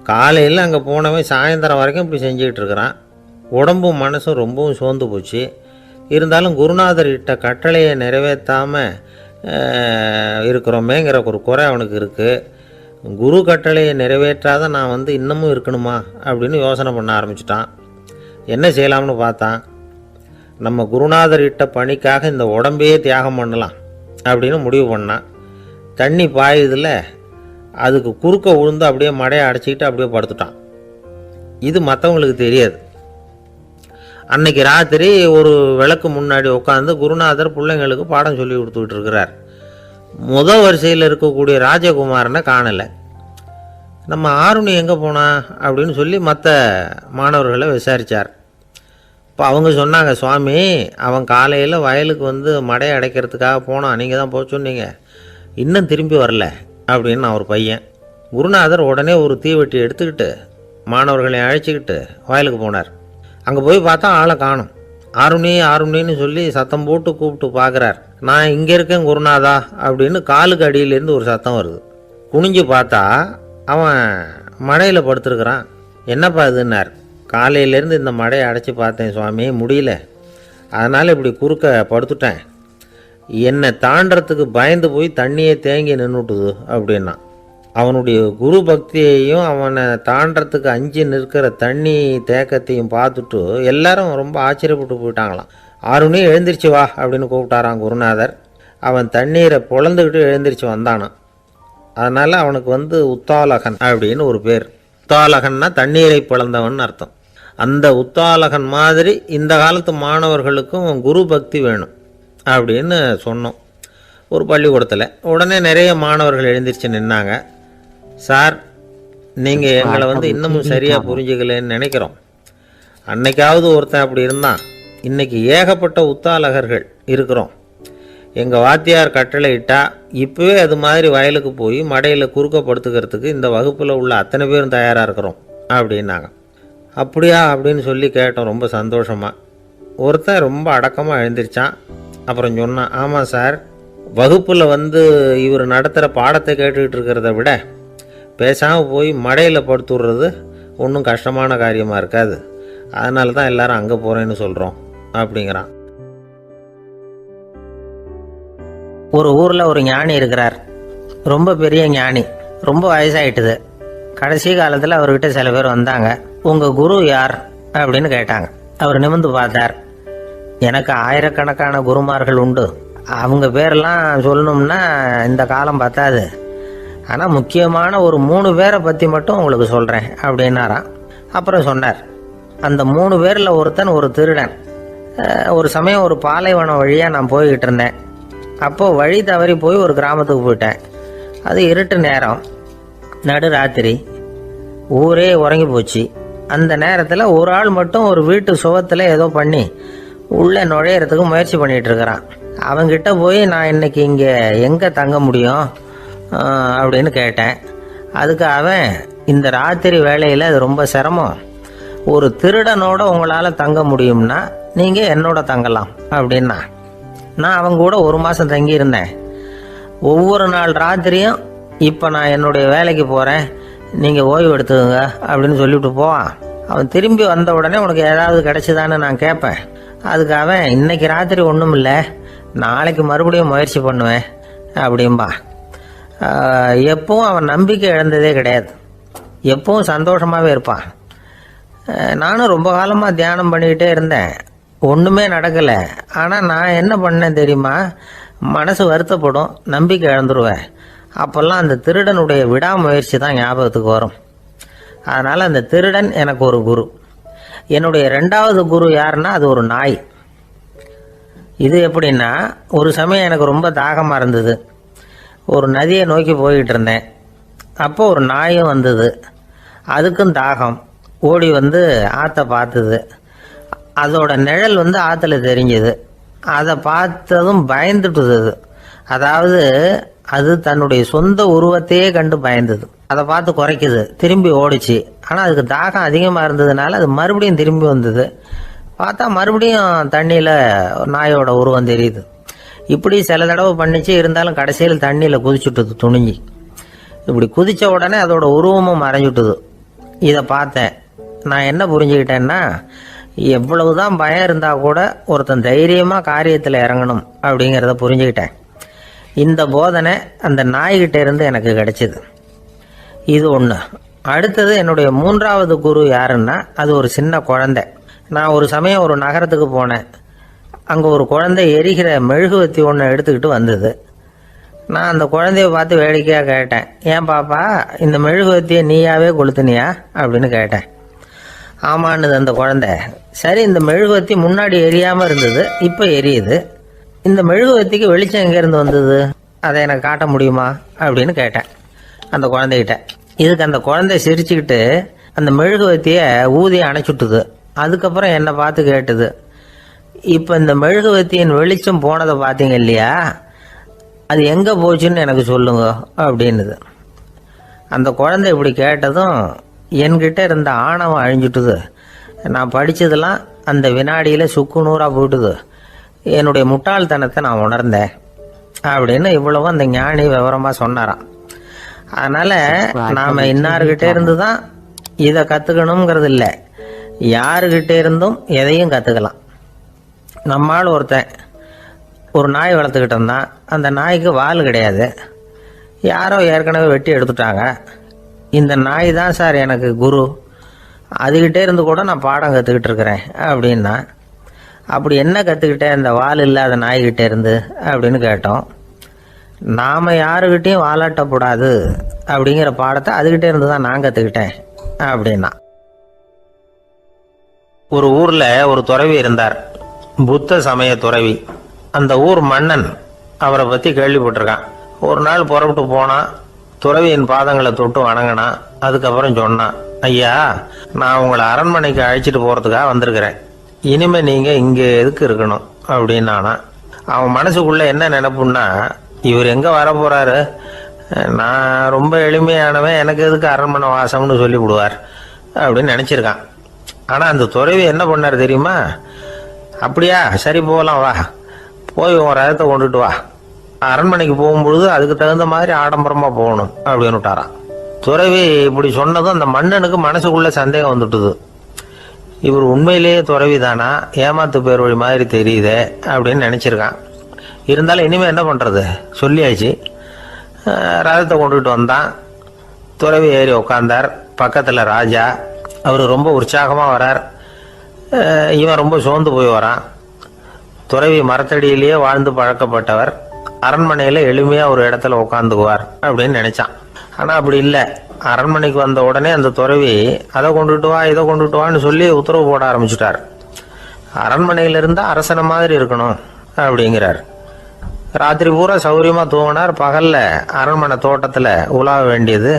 காலையில் அங்கே போனவன் சாயந்தரம் வரைக்கும் இப்படி செஞ்சுக்கிட்டு இருக்கிறான். உடம்பும் மனசும் ரொம்பவும் சோர்ந்து போச்சு. இருந்தாலும் குருநாதர் இட்ட கட்டளையை நிறைவேற்றாமல் இருக்கிறோமேங்கிற ஒரு குறை அவனுக்கு இருக்குது. குரு கட்டளையை நிறைவேற்றாத நான் இன்னமும் இருக்கணுமா அப்படின்னு யோசனை பண்ண ஆரம்பிச்சிட்டான். என்ன செய்யலாம்னு பார்த்தான். நம்ம குருநாதர் இட்ட பணிக்காக இந்த உடம்பையே தியாகம் பண்ணலாம் அப்படின்னு முடிவு பண்ணான். தண்ணி பாயுதில் அதுக்கு குறுக்க விழுந்து அப்படியே மடையை அடைச்சிக்கிட்டு அப்படியே படுத்துட்டான். இது மற்றவங்களுக்கு தெரியாது. அன்னைக்கு ராத்திரி ஒரு விளக்கு முன்னாடி உட்காந்து குருநாதர் பிள்ளைங்களுக்கு பாடம் சொல்லி கொடுத்துக்கிட்டு இருக்கிறார். முதல் வரிசையில் இருக்கக்கூடிய ராஜகுமாரனை காணலை. நம்ம ஆருணி எங்கே போனா அப்படின்னு சொல்லி மற்ற மாணவர்களை விசாரித்தார். இப்போ அவங்க சொன்னாங்க, சுவாமி அவன் காலையில் வயலுக்கு மடையை அடைக்கிறதுக்காக போனான், நீங்கள் தான் போக சொன்னீங்க, இன்னும் திரும்பி வரல அப்படின்னு அவர் பையன். குருநாதர் உடனே ஒரு தீவெட்டி எடுத்துக்கிட்டு மாணவர்களை அழைச்சிக்கிட்டு வயலுக்கு போனார். அங்கே போய் பார்த்தா ஆளை காணும். ஆருணி ஆருணின்னு சொல்லி சத்தம் போட்டு கூப்பிட்டு பார்க்குறார். நான் இங்கே இருக்கேன் குருநாதா அப்படின்னு காலுக்கு அடியிலேருந்து ஒரு சத்தம் வருது. குனிஞ்சு பார்த்தா அவன் மடையில் படுத்துருக்குறான். என்னப்பா இதுன்னார். காலையிலேருந்து இந்த மடையை அடைச்சி பார்த்தேன் சுவாமி, முடியல, அதனால் இப்படி குறுக்க படுத்துட்டேன். என்னை தாண்டறதுக்கு பயந்து போய் தண்ணியே தேங்கி நின்றுட்டுது அப்படின்னா. அவனுடைய குரு பக்தியையும் அவனை தாண்டறதுக்கு அஞ்சு நிற்கிற தண்ணி தேக்கத்தையும் பார்த்துட்டு எல்லாரும் ரொம்ப ஆச்சரியப்பட்டு போயிட்டாங்களாம். ஆருணி எழுந்திரிச்சு வா அப்படின்னு கூப்பிட்டாரான் குருநாதர். அவன் தண்ணீரை பொழந்துக்கிட்டு எழுந்திரிச்சு வந்தானான். அதனால் அவனுக்கு உத்தாலகன் அப்படின்னு ஒரு பேர். உத்தாலகன்னா தண்ணீரை பிளந்தவன் அர்த்தம். அந்த உத்தாலகன் மாதிரி இந்த காலத்து மாணவர்களுக்கும் குரு பக்தி வேணும் அப்படின்னு சொன்னோம் ஒரு பள்ளிக்கூடத்தில். உடனே நிறைய மாணவர்கள் எழுந்திரிச்சு நின்னாங்க. சார், நீங்கள் எங்களை இன்னமும் சரியாக புரிஞ்சுக்கலன்னு நினைக்கிறோம். அன்னைக்காவது ஒருத்தன் அப்படி இருந்தான், இன்னைக்கு ஏகப்பட்ட உத்தாலகர்கள் இருக்கிறோம். எங்கள் வாத்தியார் கட்டளை இட்டால் இப்போவே அது மாதிரி வயலுக்கு போய் மடையில் குறுக்கப்படுத்துக்கிறதுக்கு இந்த வகுப்பில் உள்ள அத்தனை பேரும் தயாராக இருக்கிறோம் அப்படின்னாங்க. அப்படியா அப்படின்னு சொல்லி கேட்டோம் ரொம்ப சந்தோஷமாக. ஒருத்தன் ரொம்ப அடக்கமாக எழுந்திரிச்சான். அப்புறம் சொன்னான், ஆமாம் சார், வகுப்பில் இவர் நடத்துகிற பாடத்தை கேட்டுக்கிட்டு இருக்கிறத விட பேசாமல் போய் மடையில் படுத்துடுறது ஒன்றும் கஷ்டமான காரியமாக இருக்காது, அதனால தான் எல்லாரும் அங்கே போகிறேன்னு சொல்கிறோம் அப்படிங்கிறான். ஒரு ஊரில் ஒரு ஞானி இருக்கிறார். ரொம்ப பெரிய ஞானி, ரொம்ப வயசாயிட்டுது. கடைசி காலத்தில் அவர்கிட்ட சில பேர் வந்தாங்க. உங்கள் குரு யார் அப்படின்னு கேட்டாங்க. அவர் நிமிர்ந்து பார்த்தார். எனக்கு ஆயிரக்கணக்கான குருமார்கள் உண்டு, அவங்க பேரெல்லாம் சொல்லணும்னா இந்த காலம் பத்தாது, ஆனால் முக்கியமான ஒரு 3 பேரை பற்றி மட்டும் உங்களுக்கு சொல்கிறேன் அப்படின்னாராம். அப்புறம் சொன்னார், அந்த 3 பேரில் ஒருத்தன் ஒரு திருடன். ஒரு சமயம் ஒரு பாலைவனம் வழியாக நான் போய்கிட்டு இருந்தேன். அப்போது வழி தவறி போய் ஒரு கிராமத்துக்கு போயிட்டேன். அது இருட்டு நேரம், நடு ராத்திரி, ஊரே உறங்கி போச்சு. அந்த நேரத்தில் ஒரு ஆள் மட்டும் ஒரு வீட்டு சுவத்தில் ஏதோ பண்ணி உள்ளே நுழையிறதுக்கு முயற்சி பண்ணிகிட்டு இருக்கிறான். அவங்கிட்ட போய் நான் இன்னைக்கு இங்கே எங்கே தங்க முடியும் அப்படின்னு கேட்டேன். அதுக்கு அவன், இந்த ராத்திரி வேளையில் அது ரொம்ப சிரமம், ஒரு திருடனோட உங்களால் தங்க முடியும்னா நீங்கள் என்னோட தங்கலாம் அப்படின்னா. நான் அவங்க கூட 1 மாதம் தங்கியிருந்தேன். ஒவ்வொரு நாள் ராத்திரியும் இப்போ நான் என்னுடைய வேலைக்கு போகிறேன், நீங்கள் ஓய்வு எடுத்துக்கோங்க அப்படின்னு சொல்லிவிட்டு போவான். அவன் திரும்பி வந்த உடனே உனக்கு ஏதாவது கிடைச்சிதான்னு நான் கேட்பேன். அதுக்கு அவன், இன்னைக்கு ராத்திரி ஒன்றும் இல்லை, நாளைக்கு மறுபடியும் முயற்சி பண்ணுவேன் அப்படின்பா. எப்பவும் அவன் நம்பிக்கை இழந்ததே கிடையாது, எப்பவும் சந்தோஷமாகவே இருப்பான். நானும் ரொம்ப காலமாக தியானம் பண்ணிக்கிட்டே இருந்தேன். ஒன்றுமே நடக்கலை. ஆனால் நான் என்ன பண்ணேன் தெரியுமா? மனசு வருத்தப்படும், நம்பிக்கை இழந்துருவேன். அப்போல்லாம் அந்த திருடனுடைய விடாமுயற்சி தான் ஞாபகத்துக்கு வரும். அதனால் அந்த திருடன் எனக்கு ஒரு குரு. என்னுடைய 2வது குரு யாருன்னா அது ஒரு நாய். இது எப்படின்னா, ஒரு சமயம் எனக்கு ரொம்ப தாகமாக இருந்தது. ஒரு நதியை நோக்கி போய்கிட்டு இருந்தேன். அப்போ ஒரு நாயும் வந்தது. அதுக்கும் தாகம். ஓடி வந்து ஆற்றை பார்த்தது. அதோட நிழல் வந்து ஆற்றுல தெரிஞ்சது. அதை பார்த்ததும் பயந்துட்டுது. அதாவது அது தன்னுடைய சொந்த உருவத்தையே கண்டு பயந்தது. அதை பார்த்து குறைக்குது, திரும்பி ஓடிச்சு. ஆனால் அதுக்கு தாகம் அதிகமாக இருந்ததுனால அது மறுபடியும் திரும்பி வந்தது. பார்த்தா மறுபடியும் தண்ணியில் நாயோட உருவம் தெரியுது. இப்படி சில தடவை பண்ணிச்சு. இருந்தாலும் கடைசியில் தண்ணியில் குதிச்சுட்டுது துணிஞ்சி. இப்படி குதித்த உடனே அதோட உருவமும் மறைஞ்சுட்டுது. இதை பார்த்தேன். நான் என்ன புரிஞ்சுக்கிட்டேன்னா, எவ்வளவுதான் பயம் இருந்தால் கூட ஒருத்தன் தைரியமாக காரியத்தில் இறங்கணும் அப்படிங்கிறத புரிஞ்சுக்கிட்டேன். இந்த போதனை அந்த நாய்கிட்ட இருந்து எனக்கு கிடைச்சிது. இது ஒன்று. அடுத்தது என்னுடைய 3வது குரு யாருன்னா அது ஒரு சின்ன குழந்தை. நான் ஒரு சமயம் ஒரு நகரத்துக்கு போனேன். அங்கே ஒரு குழந்தை எரிகிற மெழுகுவத்தி ஒன்று எடுத்துக்கிட்டு வந்தது. நான் அந்த குழந்தைய பார்த்து வேடிக்கையாக கேட்டேன், ஏன் பாப்பா இந்த மெழுகுவத்தியை நீயாவே கொளுத்துனியா அப்படின்னு கேட்டேன். ஆமான்னுது அந்த குழந்தை. சரி, இந்த மெழுகுவத்தி முன்னாடி எரியாமல் இருந்தது, இப்போ எரியுது. இந்த மெழுகுவத்திக்கு வெளிச்சம் எங்கேருந்து வந்தது, அதை எனக்கு காட்ட முடியுமா அப்படின்னு கேட்டேன் அந்த குழந்தைகிட்ட. இதுக்கு அந்த குழந்தை சிரிச்சுக்கிட்டு அந்த மெழுகுவத்தியை ஊதி அணைச்சுட்டுது. அதுக்கப்புறம் என்னை பார்த்து கேட்டுது, இப்போ இந்த மெழுகுவத்தியின் வெளிச்சம் போனதை பார்த்தீங்க இல்லையா, அது எங்கே போச்சுன்னு எனக்கு சொல்லுங்க அப்படின்னுது. அந்த குழந்தை இப்படி கேட்டதும் என்கிட்ட இருந்த ஆணவம் அழிஞ்சுட்டுது. நான் படித்ததெல்லாம் அந்த வினாடியில் சுக்கு நூறாக போயிட்டுது. என்னுடைய முட்டாள்தனத்தை நான் உணர்ந்தேன் அப்படின்னு இவ்வளவும் அந்த ஞானி விவரமாக சொன்னாராம். அதனால் நாம் இன்னார்கிட்ட இருந்து தான் இதை கற்றுக்கணுங்கிறது இல்லை, யாருக்கிட்ட இருந்தும் எதையும் கற்றுக்கலாம். நம்மால் ஒருத்தன் ஒரு நாய் வளர்த்துக்கிட்டு இருந்தான். அந்த நாய்க்கு வால் கிடையாது. யாரோ ஏற்கனவே வெட்டி எடுத்துட்டாங்க. இந்த நாய் தான் சார் எனக்கு குரு, அதுகிட்டே இருந்து கூட நான் பாடம் கற்றுக்கிட்டு இருக்கிறேன் அப்படின்னா. அப்படி என்ன கற்றுக்கிட்டேன் இந்த வால் இல்லாத நாய்கிட்டே இருந்து அப்படின்னு கேட்டோம். நாம் யாருக்கிட்டையும் வாலாட்டக்கூடாது அப்படிங்கிற பாடத்தை அதுகிட்டே இருந்து தான் நான் கற்றுக்கிட்டேன் அப்படின்னா. ஒரு ஊரில் ஒரு துறவி இருந்தார், புத்த சமய துறவி. அந்த ஊர் மன்னன் அவரை பற்றி கேள்விப்பட்டிருக்கான். ஒரு நாள் புறப்பட்டு போனான். துறவியின் பாதங்களை தொட்டு வணங்கினான். அதுக்கப்புறம் சொன்னான், ஐயா, நான் உங்களை அரண்மனைக்கு அழைச்சிட்டு போகிறதுக்காக வந்திருக்கிறேன். இனிமேல் நீங்கள் இங்கே எதுக்கு இருக்கணும் அப்படின்னானா. அவன் மனசுக்குள்ளே என்ன நினைப்புன்னா, இவர் எங்கே வர போகிறாரு, நான் ரொம்ப எளிமையானவன், எனக்கு எதுக்கு அரண்மனை வாசம்னு சொல்லி விடுவார் அப்படின்னு நினச்சிருக்கான். ஆனால் அந்த துறவி என்ன பண்ணார் தெரியுமா? அப்படியா, சரி போகலாம், வா, போய் உன் ரதத்தை கொண்டுட்டு வா, அரண்மனைக்கு போகும்பொழுது அதுக்கு தகுந்த மாதிரி ஆடம்பரமாக போகணும் அப்படின்னு விட்டாரான். துறவி இப்படி சொன்னதும் அந்த மன்னனுக்கு மனசுக்குள்ள சந்தேகம் வந்துட்டுது. இவர் உண்மையிலேயே துறவி தானா, ஏமாத்து பேர் வழி மாதிரி தெரியுதே அப்படின்னு நினச்சிருக்கான். இருந்தாலும் இனிமேல் என்ன பண்ணுறது, சொல்லியாச்சு. ரதத்தை கொண்டுகிட்டு வந்தான். துறவி ஏறி உட்காந்தார். பக்கத்தில் ராஜா. அவர் ரொம்ப உற்சாகமாக வரார். இவன் ரொம்ப சோர்ந்து போய் வரான். துறவி மரத்தடியிலேயே வாழ்ந்து பழக்கப்பட்டவர். அரண்மனையில் எளிமையாக ஒரு இடத்துல உட்காந்துக்குவார் அப்படின்னு நினைச்சான். ஆனால் அப்படி இல்லை. அரண்மனைக்கு வந்த உடனே அந்த துறவி அதை கொண்டுட்டு வா, இதை கொண்டுட்டு வான்னு சொல்லி உத்தரவு போட ஆரம்பிச்சுட்டார். அரண்மனையில் இருந்தால் அரசனை மாதிரி இருக்கணும் அப்படிங்கிறார். ராத்திரி பூரா சௌரியமாக தூங்கினார். பகலில் அரண்மனை தோட்டத்தில் உலாவ வேண்டியது,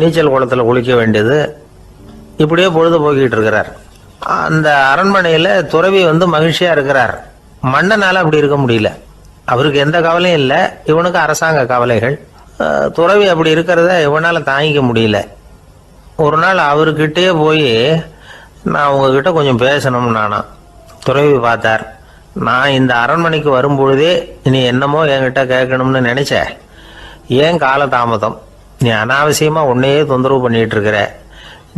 நீச்சல் குளத்தில் குளிக்க வேண்டியது, இப்படியே பொழுது போக்கிட்டு இருக்கிறார். அந்த அரண்மனையில் துறவி மகிழ்ச்சியாக இருக்கிறார். மன்னனால் அப்படி இருக்க முடியல. அவருக்கு எந்த கவலையும் இல்லை, இவனுக்கு அரசாங்க கவலைகள். துறவி அப்படி இருக்கிறத இவனால் தாங்கிக்க முடியல. ஒரு நாள் அவர்கிட்டயே போய், நான் உங்ககிட்ட கொஞ்சம் பேசணும் நானா. துறவி பார்த்தார். நான் இந்த அரண்மனைக்கு வரும்பொழுதே நீ என்னமோ என்கிட்ட கேட்கணும்னு நினைச்ச, ஏன் காலதாமதம், நீ அனாவசியமாக உன்னையே தொந்தரவு பண்ணிட்டு இருக்கிற,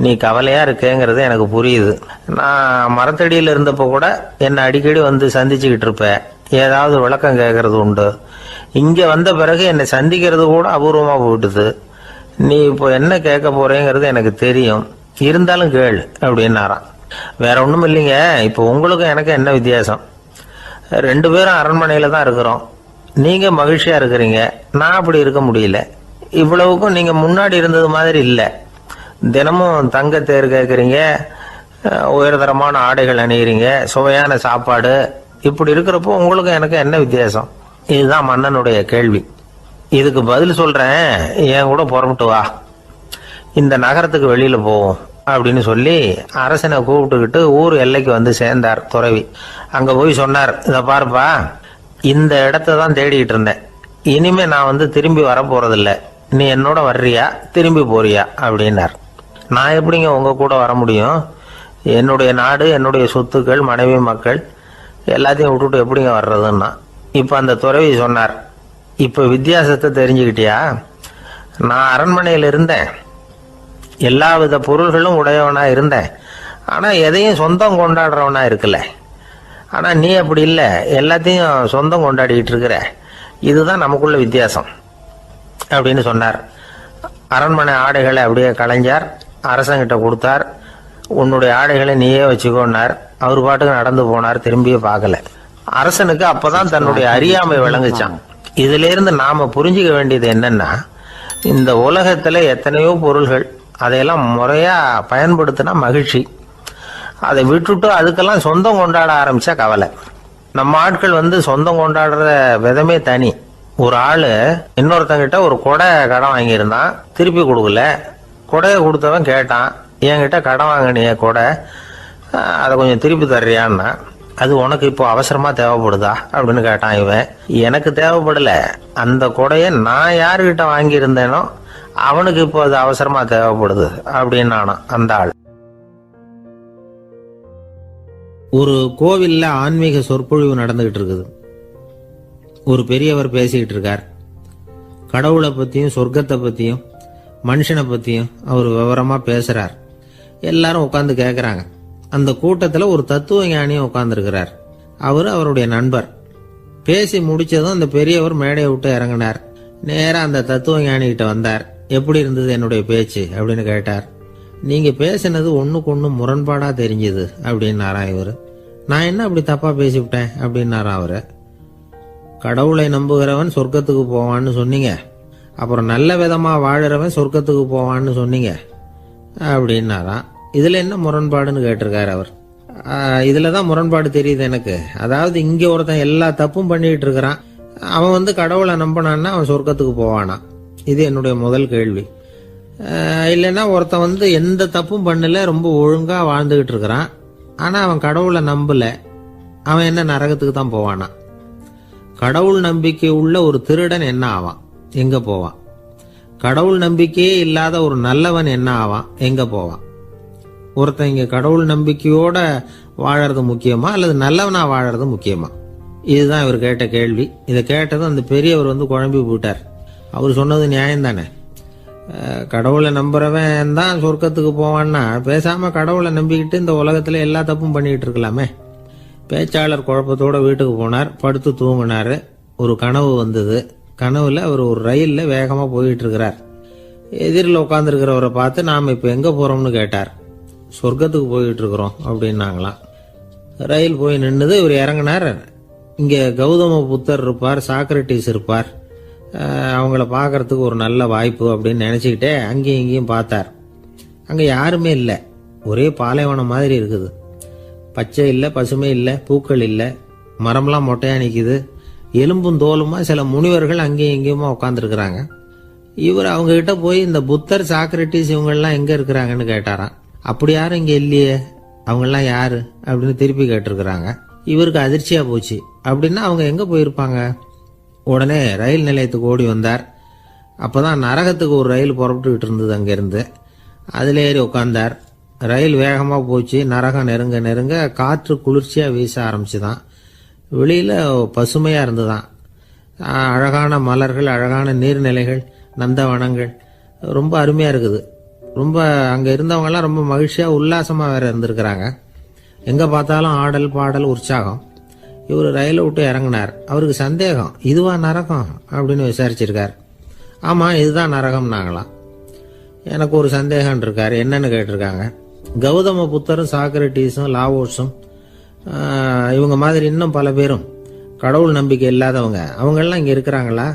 நீ கவலையாக இருக்கேங்கிறது எனக்கு புரியுது. நான் மரத்தடியில் இருந்தப்போ கூட என்னை அடிக்கடி சந்திச்சுக்கிட்டு இருப்பேன், ஏதாவது விளக்கம் கேட்கறது உண்டு. இங்கே வந்த பிறகு என்னை சந்திக்கிறது கூட அபூர்வமாக போயிட்டுது. நீ இப்போ என்ன கேட்க போறேங்கிறது எனக்கு தெரியும், இருந்தாலும் கேளு அப்படின்னாராம். வேற ஒன்றும் இல்லைங்க. இப்போ உங்களுக்கும் எனக்கு என்ன வித்தியாசம்? 2 பேரும் அரண்மனையில் தான் இருக்கிறோம். நீங்கள் மகிழ்ச்சியாக இருக்கிறீங்க, நான் அப்படி இருக்க முடியல. இவ்வளவுக்கும் நீங்கள் முன்னாடி இருந்தது மாதிரி இல்லை. தினமும் தங்க தேர் கேட்குறீங்க, உயர்தரமான ஆடைகள் அணிகிறீங்க, சுவையான சாப்பாடு. இப்படி இருக்கிறப்போ உங்களுக்கும் எனக்கு என்ன வித்தியாசம்? இதுதான் மன்னனுடைய கேள்வி. இதுக்கு பதில் சொல்கிறேன், என் கூட புறப்பட்டு வா, இந்த நகரத்துக்கு வெளியில் போவோம் அப்படின்னு சொல்லி அரசனை கூப்பிட்டுக்கிட்டு ஊர் எல்லைக்கு வந்து சேர்ந்தார் துறவி. அங்கே போய் சொன்னார், இதை பாருப்பா, இந்த இடத்த தான் தேடிக்கிட்டு இருந்தேன். இனிமே நான் வந்து திரும்பி வரப்போறதில்ல. நீ என்னோட வர்றியா திரும்பி போறியா அப்படின்னார். நான் எப்படிங்க உங்கள் கூட வர முடியும்? என்னுடைய நாடு, என்னுடைய சொத்துக்கள், மனைவி, மக்கள் எல்லாத்தையும் விட்டுட்டு எப்படிங்க வர்றதுன்னா. இப்போ அந்த துறவி சொன்னார், இப்போ வித்தியாசத்தை தெரிஞ்சுக்கிட்டியா? நான் அரண்மனையில் இருந்தேன், எல்லா வித பொருள்களும் உடையவனா இருந்தேன், ஆனால் எதையும் சொந்தம் கொண்டாடுறவனா இருக்கல. ஆனால் நீ அப்படி இல்லை, எல்லாத்தையும் சொந்தம் கொண்டாடிக்கிட்டு இருக்கிற. இதுதான் நமக்குள்ள வித்தியாசம் அப்படின்னு சொன்னார். அரண்மனை ஆடைகளை அப்படியே கலைஞர் அரசங்கிட்ட கொடுத்தார். உன்னுடைய ஆடைகளை நீயே வச்சுக்கோன்னார். அவர் பாட்டுக்கு நடந்து போனார், திரும்பியே பார்க்கல. அரசனுக்கு அப்பதான் தன்னுடைய அறியாமை விளங்குச்சான். இதுல இருந்து நாம புரிஞ்சுக்க வேண்டியது என்னன்னா, இந்த உலகத்துல எத்தனையோ பொருள்கள், அதையெல்லாம் முறையா பயன்படுத்தினா மகிழ்ச்சி. அதை விட்டுட்டு அதுக்கெல்லாம் சொந்தம் கொண்டாட ஆரம்பிச்சா கவலை. நம்ம ஆட்கள் வந்து சொந்தம் கொண்டாடுற விதமே தனி. ஒரு ஆளு இன்னொருத்தங்கிட்ட ஒரு கொடை கடன் வாங்கியிருந்தான், திருப்பி கொடுக்கல. கொடையை கொடுத்தவன் கேட்டான், என்கிட்ட கடன் வாங்கினிய கொடை, அதை கொஞ்சம் திருப்பி தர்றியான்னா. அது உனக்கு இப்போ அவசரமா தேவைப்படுதா அப்படின்னு கேட்டான் இவன். எனக்கு தேவைப்படல, அந்த கொடையை நான் யாருக்கிட்ட வாங்கியிருந்தேனோ அவனுக்கு இப்போ அது அவசரமா தேவைப்படுது அப்படின்னு அந்த ஆள். ஒரு கோவில்ல ஆன்மீக சொற்பொழிவு நடந்துகிட்டு இருக்குது. ஒரு பெரியவர் பேசிக்கிட்டு இருக்கார். கடவுளை பத்தியும் சொர்க்கத்தை பத்தியும் மனுஷனை பத்தியும் அவர் விவரமா பேசுறார். எல்லாரும் உட்காந்து கேட்கறாங்க. அந்த கூட்டத்துல ஒரு தத்துவ ஞானியும் உட்கார்ந்துருக்கிறார். அவரு அவருடைய நண்பர். பேசி முடிச்சதும் அந்த பெரியவர் மேடையை விட்டு இறங்கினார். நேரா அந்த தத்துவ ஞானி கிட்ட வந்தார். எப்படி இருந்தது என்னுடைய பேச்சு அப்படின்னு கேட்டார். நீங்க பேசினது ஒண்ணுக்கு ஒண்ணு முரண்பாடா தெரிஞ்சது அப்படின்னாராம் இவரு. நான் என்ன அப்படி தப்பா பேசிவிட்டேன் அப்படின்னாராம் அவரு. கடவுளை நம்புகிறவன் சொர்க்கத்துக்கு போவான்னு சொன்னீங்க, அப்புறம் நல்ல விதமா வாழறவன் சொர்க்கத்துக்கு போவான்னு சொன்னீங்க அப்படின்னாராம். இதுல என்ன முரண்பாடுன்னு கேட்டிருக்காரு அவர். இதுலதான் முரண்பாடு தெரியுது எனக்கு. அதாவது இங்க ஒருத்தன் எல்லா தப்பும் பண்ணிட்டு இருக்கிறான், அவன் வந்து கடவுளை நம்பினான்னா அவன் சொர்க்கத்துக்கு போவானா? இது என்னுடைய முதல் கேள்வி. இல்லைன்னா ஒருத்தன் வந்து எந்த தப்பும் பண்ணல, ரொம்ப ஒழுங்கா வாழ்ந்துகிட்டு இருக்கிறான், ஆனா அவன் கடவுளை நம்பல, அவன் என்ன நரகத்துக்கு தான் போவானா? கடவுள் நம்பிக்கை உள்ள ஒரு திருடன் என்ன ஆவான், எங்க போவான்? கடவுள் நம்பிக்கையே இல்லாத ஒரு நல்லவன் என்ன ஆவான், எங்க போவான்? ஒருத்தன் இங்க கடவுள் நம்பிக்கையோட வாழறது முக்கியமா அல்லது நல்லவனா வாழறது முக்கியமா? இதுதான் இவர் கேட்ட கேள்வி. இதை கேட்டதும் அந்த பெரியவர் வந்து குழம்பி போயிட்டார். அவர் சொன்னது நியாயம் தானே. கடவுளை நம்புறவன் தான் சொர்க்கத்துக்கு போவான்னா பேசாம கடவுளை நம்பிக்கிட்டு இந்த உலகத்துல எல்லா தப்பும் பண்ணிட்டு இருக்கலாமே. பேச்சாளர் குழப்பத்தோட வீட்டுக்கு போனார். படுத்து தூங்கினாரு. ஒரு கனவு வந்தது. கனவுல அவர் ஒரு ரயில்ல வேகமா போயிட்டு இருக்கிறார். எதிரில் உட்காந்துருக்கிறவரை பார்த்து நாம இப்ப எங்க போறோம்னு கேட்டார். சொர்க்கத்துக்கு போயிட்டு இருக்கிறோம் அப்படின்னாங்களாம். ரயில் போய் நின்னுது. இவர் இறங்கினார். இங்க கௌதம புத்தர் இருப்பார், சாக்ரட்டிஸ் இருப்பார், அவங்கள பார்க்கறதுக்கு ஒரு நல்ல வாய்ப்பு அப்படின்னு நினைச்சுக்கிட்டே அங்கேயும் இங்கேயும் பார்த்தார். அங்க யாருமே இல்லை. ஒரே பாலைவனம் மாதிரி இருக்குது. பச்சை இல்லை, பசுமை இல்லை, பூக்கள் இல்லை, மரம்லாம் மொட்டையா நிக்குது. எலும்பும் தோலுமா சில முனிவர்கள் அங்கேயும் இங்கேயுமா உட்காந்துருக்கிறாங்க. இவர் அவங்க கிட்ட போய் இந்த புத்தர், சாக்ரட்டிஸ் இவங்கெல்லாம் எங்க இருக்கிறாங்கன்னு கேட்டாராம். அப்படி யாரும் இங்க இல்லையே, அவங்கெல்லாம் யாரு அப்படின்னு திருப்பி கேட்டிருக்கிறாங்க. இவருக்கு அதிர்ச்சியா போச்சு. அப்படின்னா அவங்க எங்க போயிருப்பாங்க? உடனே ரயில் நிலையத்துக்கு ஓடி வந்தார். அப்பதான் நரகத்துக்கு ஒரு ரயில் புறப்பட்டுக்கிட்டு இருந்தது அங்கிருந்து. அதுல ஏறி உட்கார்ந்தார். ரயில் வேகமா போச்சு. நரகம் நெருங்க நெருங்க காற்று குளிர்ச்சியா வீச ஆரம்பிச்சுதான். வெளியில பசுமையா இருந்துதான். அழகான மலர்கள், அழகான நீர்நிலைகள், நந்தவனங்கள், ரொம்ப அருமையா இருக்குது. ரொம்ப அங்க இருந்தவங்க எல்லாம் ரொம்ப மகிழ்ச்சியா உல்லாசமா வேற இருந்திருக்கிறாங்க. எங்க பார்த்தாலும் ஆடல் பாடல் உற்சாகம். இவர் ரயிலை விட்டு இறங்கினார். அவருக்கு சந்தேகம், இதுவா நரகம் அப்படின்னு விசாரிச்சிருக்கார். ஆமா, இதுதான் நரகம்னாங்களாம். எனக்கு ஒரு சந்தேகம் இருக்காரு. என்னன்னு கேட்டிருக்காங்க. கௌதம புத்தரும் சாக்ரட்டிஸும் லாவோஸும் இவங்க மாதிரி இன்னும் பல பேரும் கடவுள் நம்பிக்கை இல்லாதவங்க அவங்கெல்லாம் இங்கே இருக்கிறாங்களா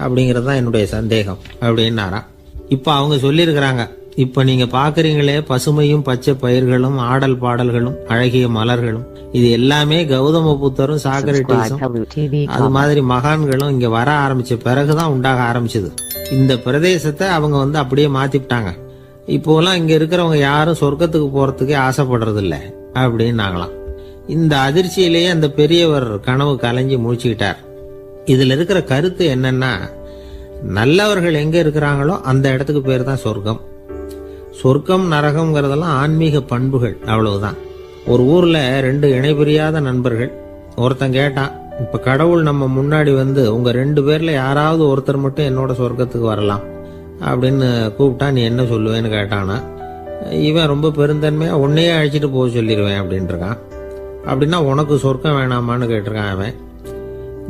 அப்படிங்கிறது தான் என்னுடைய சந்தேகம் அப்படின்னாராம். இப்போ அவங்க சொல்லியிருக்கிறாங்க, இப்போ நீங்கள் பார்க்குறீங்களே பசுமையும் பச்சை பயிர்களும் ஆடல் பாடல்களும் அழகிய மலர்களும், இது எல்லாமே கௌதம புத்தரும் சாக்ரட்டிஸும் அது மாதிரி மகான்களும் இங்கே வர ஆரம்பிச்ச பிறகுதான் உண்டாக ஆரம்பிச்சது. இந்த பிரதேசத்தை அவங்க அப்படியே மாத்திவிட்டாங்க. இப்போலாம் இங்கே இருக்கிறவங்க யாரும் சொர்க்கத்துக்கு போகிறதுக்கே ஆசைப்படுறது இல்லை அப்படின்னாங்களாம். இந்த அதிர்ச்சியிலேயே அந்த பெரியவர் கனவு கலைஞ்சி முடிச்சுக்கிட்டார். இதில் இருக்கிற கருத்து என்னன்னா, நல்லவர்கள் எங்கே இருக்கிறாங்களோ அந்த இடத்துக்கு பேர் தான் சொர்க்கம். சொர்க்கம் நரகம்ங்கிறதெல்லாம் ஆன்மீக பண்புகள், அவ்வளவுதான். ஒரு ஊரில் 2 இணைபிரியாத நண்பர்கள். ஒருத்தன் கேட்டான், இப்போ கடவுள் நம்ம முன்னாடி வந்து உங்கள் 2 பேரில் யாராவது ஒருத்தர் மட்டும் என்னோட சொர்க்கத்துக்கு வரலாம் அப்படின்னு கூப்பிட்டா நீ என்ன சொல்லுவேன்னு கேட்டானா. இவன் ரொம்ப பெருந்தன்மையாக உன்னையே அழைச்சிட்டு போக சொல்லிடுவேன் அப்படின்ட்டு இருக்கான். அப்படின்னா உனக்கு சொர்க்கம் வேணாமான்னு கேட்டிருக்கான் அவன்.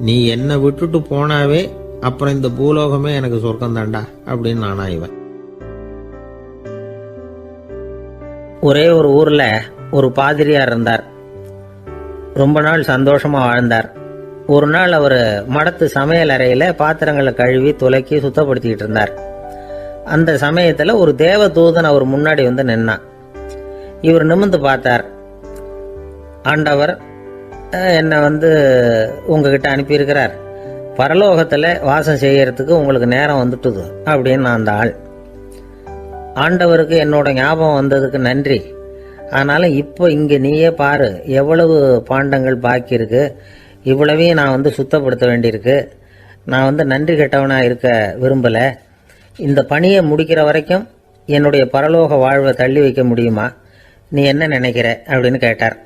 நீ என்னை விட்டுட்டு போனாவே அப்புறம் இந்த பூலோகமே எனக்கு சொர்க்கம் தாண்டா அப்படின்னு நானா இவன். ஒரே ஒரு ஊர்ல ஒரு பாதிரியார் இருந்தார். ரொம்ப நாள் சந்தோஷமா வாழ்ந்தார். ஒரு நாள் அவர் மடத்து சமையல் அறையில பாத்திரங்களை கழுவி துலக்கி சுத்தப்படுத்திக்கிட்டு இருந்தார். அந்த சமயத்துல ஒரு தேவ தூதன் அவர் முன்னாடி வந்து நின்னான். இவர் நிமிர்ந்து பார்த்தார். ஆண்டவர் என்னை உங்ககிட்ட அனுப்பியிருக்கிறார், பரலோகத்தில் வாசம் செய்யறதுக்கு உங்களுக்கு நேரம் வந்துட்டுது அப்படின்னு அந்த ஆள். ஆண்டவருக்கு என்னோட ஞாபகம் வந்ததுக்கு நன்றி. ஆனாலும் இப்போ இங்கே நீயே பாரு, எவ்வளவு பாண்டங்கள் பாக்கி இருக்கு, இவ்வளவையும் நான் சுத்தப்படுத்த வேண்டியிருக்கு. நான் நன்றி கெட்டவனாக இருக்க விரும்பலை. இந்த பணியை முடிக்கிற வரைக்கும் என்னுடைய பரலோக வாழ்வை தள்ளி வைக்க முடியுமா? நீ என்ன நினைக்கிற அப்படின்னு கேட்டார்.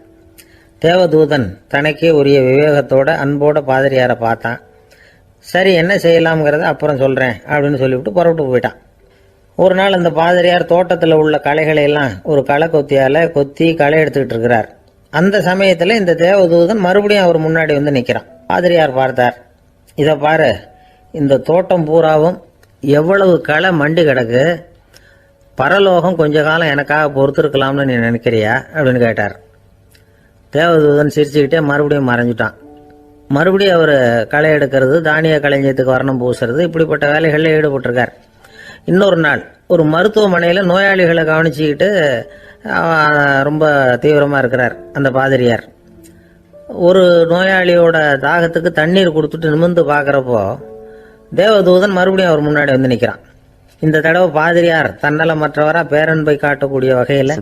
தேவதூதன் தனக்கே உரிய விவேகத்தோட அன்போட பாதிரியாரை பார்த்தான். சரி, என்ன செய்யலாம்ங்கிறத அப்புறம் சொல்கிறேன் அப்படின்னு சொல்லிவிட்டு புறப்பட்டு போயிட்டான். ஒரு நாள் அந்த பாதிரியார் தோட்டத்தில் உள்ள களைகளை எல்லாம் ஒரு களை கொத்தியால் கொத்தி களை எடுத்துக்கிட்டு இருக்கிறார். அந்த சமயத்தில் இந்த தேவதூதன் மறுபடியும் அவர் முன்னாடி நிற்கிறான். பாதிரியார் பார்த்தார். இதை பாரு, இந்த தோட்டம் பூராவும் எவ்வளவு களை மண்டி கிடக்கு, பரலோகம் கொஞ்ச காலம் எனக்காக பொறுத்திருக்கலாம்னு நீ நினைக்கிறியா அப்படின்னு கேட்டார். தேவதூதன் சிரிச்சுக்கிட்டே மறுபடியும் மறைஞ்சிட்டான். மறுபடியும் அவர் களை எடுக்கிறது, தானிய களஞ்சியத்துக்கு வர்ணம் பூசுறது, இப்படிப்பட்ட வேலைகளில் ஈடுபட்டிருக்கார். இன்னொரு நாள் ஒரு மருத்துவமனையில் நோயாளிகளை கவனிச்சுக்கிட்டு ரொம்ப தீவிரமாக இருக்கிறார் அந்த பாதிரியார். ஒரு நோயாளியோட தாகத்துக்கு தண்ணீர் கொடுத்துட்டு நிமிர்ந்து பார்க்குறப்போ தேவதூதன் மறுபடியும் அவர் முன்னாடி நிற்கிறான். இந்த தடவை பாதிரியார் தன்னலமற்றவரா பேரன்பை காட்டக்கூடிய வகையில்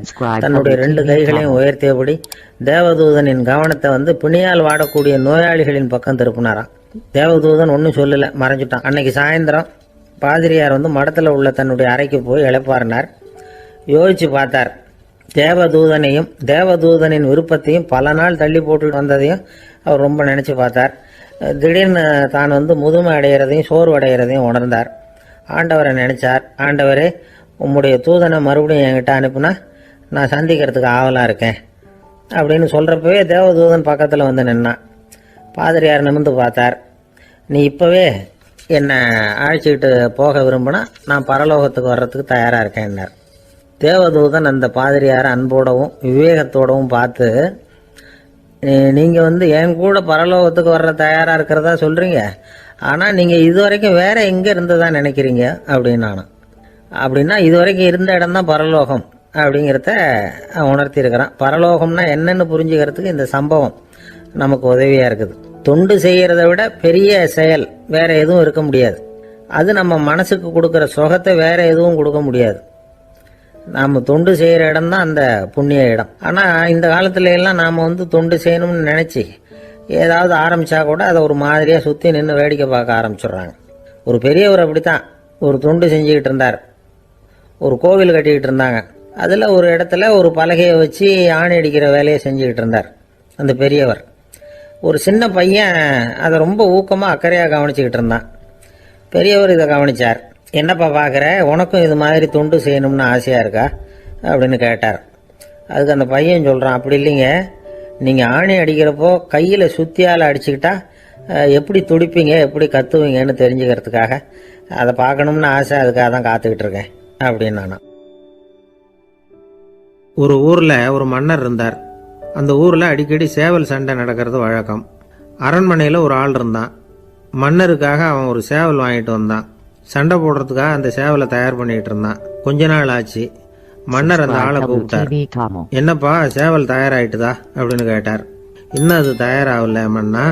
தன்னுடைய 2 கைகளையும் உயர்த்தியபடி தேவதூதனின் கவனத்தை பிணியால் வாடக்கூடிய நோயாளிகளின் பக்கம் திருப்பினாராம். தேவதூதன் ஒன்றும் சொல்லல, மறைஞ்சிட்டான். அன்னைக்கு சாயந்தரம் பாதிரியார் மடத்தில் உள்ள தன்னுடைய அறைக்கு போய் இளைப்பாறினார். யோசிச்சு பார்த்தார். தேவதூதனையும் தேவதூதனின் விருப்பத்தையும் பல நாள் தள்ளி போட்டு வந்ததையும் அவர் ரொம்ப நினைச்சு பார்த்தார். திடீர்னு தான் முதுமை அடைகிறதையும் சோர்வு அடைகிறதையும் உணர்ந்தார். ஆண்டவரை நினைச்சார். ஆண்டவரே, உம்முடைய தூதனை மறுபடியும் என்கிட்ட அனுப்புனா நான் சந்திக்கிறதுக்கு ஆவலாக இருக்கேன் அப்படின்னு சொல்கிறப்பவே தேவதூதன் பக்கத்தில் நின்னான். பாதிரியார் நிமிர்ந்து பார்த்தார். நீ இப்போவே என்னை அழைச்சிக்கிட்டு போக விரும்பினா நான் பரலோகத்துக்கு வர்றதுக்கு தயாராக இருக்கேன்னார். தேவதூதன் அந்த பாதிரியாரை அன்போடவும் விவேகத்தோடவும் பார்த்து, நீங்கள் என் கூட பரலோகத்துக்கு வர்ற தயாராக இருக்கிறதா சொல்கிறீங்க, ஆனால் நீங்கள் இது வரைக்கும் வேற எங்கே இருந்ததா நினைக்கிறீங்க அப்படின்னானா. அப்படின்னா இது வரைக்கும் இருந்த இடம் தான் பரலோகம் அப்படிங்கிறத உணர்த்தியிருக்கிறான். பரலோகம்னா என்னன்னு புரிஞ்சுக்கிறதுக்கு இந்த சம்பவம் நமக்கு உதவியாக இருக்குது. தொண்டு செய்கிறத விட பெரிய செயல் வேற எதுவும் இருக்க முடியாது. அது நம்ம மனசுக்கு கொடுக்குற சுகத்தை வேற எதுவும் கொடுக்க முடியாது. நாம் தொண்டு செய்கிற இடம் தான் அந்த புண்ணிய இடம். ஆனால் இந்த காலத்துல எல்லாம் நாம் தொண்டு செய்யணும்னு நினச்சி ஏதாவது ஆரம்பித்தா கூட அதை ஒரு மாதிரியாக சுற்றி நின்று வேடிக்கை பார்க்க ஆரம்பிச்சிடுறாங்க. ஒரு பெரியவர் அப்படித்தான் ஒரு தொண்டு செஞ்சுக்கிட்டு இருந்தார். ஒரு கோவில் கட்டிக்கிட்டு இருந்தாங்க. அதில் ஒரு இடத்துல ஒரு பலகையை வச்சு ஆணி அடிக்கிற வேலையை செஞ்சுக்கிட்டு இருந்தார் அந்த பெரியவர். ஒரு சின்ன பையன் அதை ரொம்ப ஊக்கமாக அக்கறையாக கவனிச்சுக்கிட்டு இருந்தான். பெரியவர் இதை கவனித்தார். என்னப்பா பார்க்குற, உனக்கும் இது மாதிரி தொண்டு செய்யணும்னு ஆசையாக இருக்கா அப்படின்னு கேட்டார். அதுக்கு அந்த பையன் சொல்கிறான், அப்படி இல்லைங்க, நீங்கள் ஆணி அடிக்கிறப்போ கையில் சுத்தியால் அடிச்சுக்கிட்டா எப்படி துடிப்பீங்க, எப்படி கத்துவீங்கன்னு தெரிஞ்சுக்கிறதுக்காக அதை பார்க்கணும்னு ஆசை, அதுக்காக தான் காத்துக்கிட்டு இருக்கேன் அப்படின்னு. ஒரு ஊரில் ஒரு மன்னர் இருந்தார். அந்த ஊரில் அடிக்கடி சேவல் சண்டை நடக்கிறது வழக்கம். அரண்மனையில் ஒரு ஆள் இருந்தான். மன்னருக்காக அவன் ஒரு சேவல் வாங்கிட்டு வந்தான். சண்டை போடுறதுக்காக அந்த சேவலை தயார் பண்ணிட்டு இருந்தான். கொஞ்ச நாள் ஆச்சு. மன்னர் அந்த ஆளை கூப்பிட்டார். என்னப்பா சேவல் தயாராகிட்டுதா அப்படின்னு கேட்டார். இன்னும் அது தயாராகல மன்னா,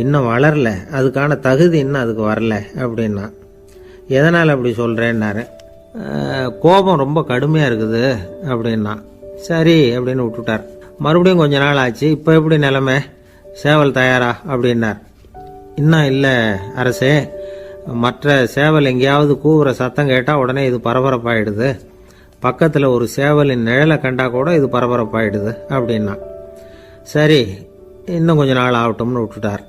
இன்னும் வளரல, அதுக்கான தகுதி இன்னும் அதுக்கு வரல அப்படின்னா. எதனால் அப்படி சொல்கிறேன்னாரு. கோபம் ரொம்ப கடுமையாக இருக்குது அப்படின்னா. சரி அப்படின்னு விட்டுட்டார். மறுபடியும் கொஞ்ச நாள் ஆச்சு. இப்போ எப்படி நிலைமை, சேவல் தயாரா அப்படின்னார். இன்னும் இல்லை அரசே, மற்ற சேவல் எங்கேயாவது கூவுற சத்தம் கேட்டால் உடனே இது பரபரப்பாயிடுது. பக்கத்தில் ஒரு சேவலின் நிழலை கண்டா கூட இது பரபரப்பாயிடுது அப்படின்னா. சரி இன்னும் கொஞ்ச நாள் ஆகட்டும்னு விட்டுட்டார்.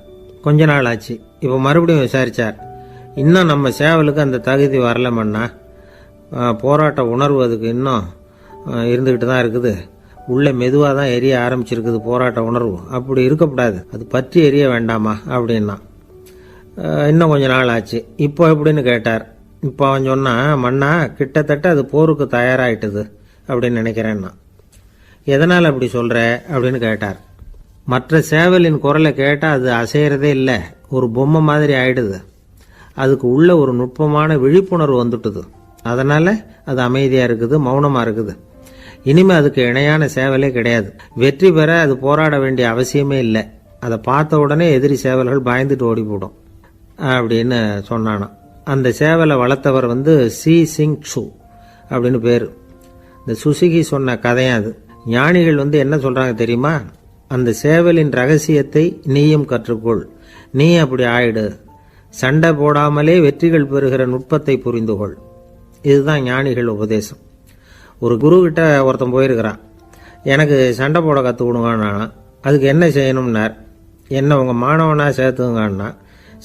கொஞ்ச நாள் ஆச்சு. இப்போ மறுபடியும் விசாரித்தார். இன்னும் நம்ம சேவலுக்கு அந்த தகுதி வரலமன்னா, போராட்ட உணர்வு அதுக்கு இன்னும் இருந்துக்கிட்டு தான் இருக்குது. உள்ளே மெதுவாக தான் எரிய ஆரம்பிச்சிருக்குது போராட்ட உணர்வு. அப்படி இருக்கக்கூடாது, அது பற்றி எரிய வேண்டாமா அப்படின்னா. இன்னும் கொஞ்ச நாள் ஆச்சு. இப்போ எப்படின்னு கேட்டார். இப்போ அவன் சொன்னான், மன்னா கிட்டத்தட்ட அது போருக்கு தயாராகிட்டுது அப்படின்னு நினைக்கிறேன்னா. எதனால் அப்படி சொல்கிற அப்படின்னு கேட்டார். மற்ற சேவலின் குரலை கேட்டால் அது அசைகிறதே இல்லை, ஒரு பொம்மை மாதிரி ஆயிடுது. அதுக்கு உள்ள ஒரு நுட்பமான விழிப்புணர்வு வந்துட்டுது. அதனால் அது அமைதியாக இருக்குது, மௌனமாக இருக்குது. இனிமேல் அதுக்கு இணையான சேவலே கிடையாது. வெற்றி பெற அது போராட வேண்டிய அவசியமே இல்லை. அதை பார்த்த உடனே எதிரி சேவல்கள் பயந்துட்டு ஓடி போடும் அப்படின்னு சொன்னானான். அந்த சேவலை வளர்த்தவர் சி சிங் சு அப்படின்னு பேர். இந்த சுசுகி சொன்ன கதையும் அது. ஞானிகள் என்ன சொல்கிறாங்க தெரியுமா? அந்த சேவலின் ரகசியத்தை நீயும் கற்றுக்கொள், நீ அப்படி ஆயிடு, சண்டை போடாமலே வெற்றிகள் பெறுகிற நுட்பத்தை புரிந்துகொள். இதுதான் ஞானிகள் உபதேசம். ஒரு குரு கிட்ட ஒருத்தன் போயிருக்கிறான். எனக்கு சண்டை போட கற்றுக் கொடுங்கன்னா. அதுக்கு என்ன செய்யணும்னார். என்ன உங்கள் மாணவனாக சேர்த்துங்கண்ணா.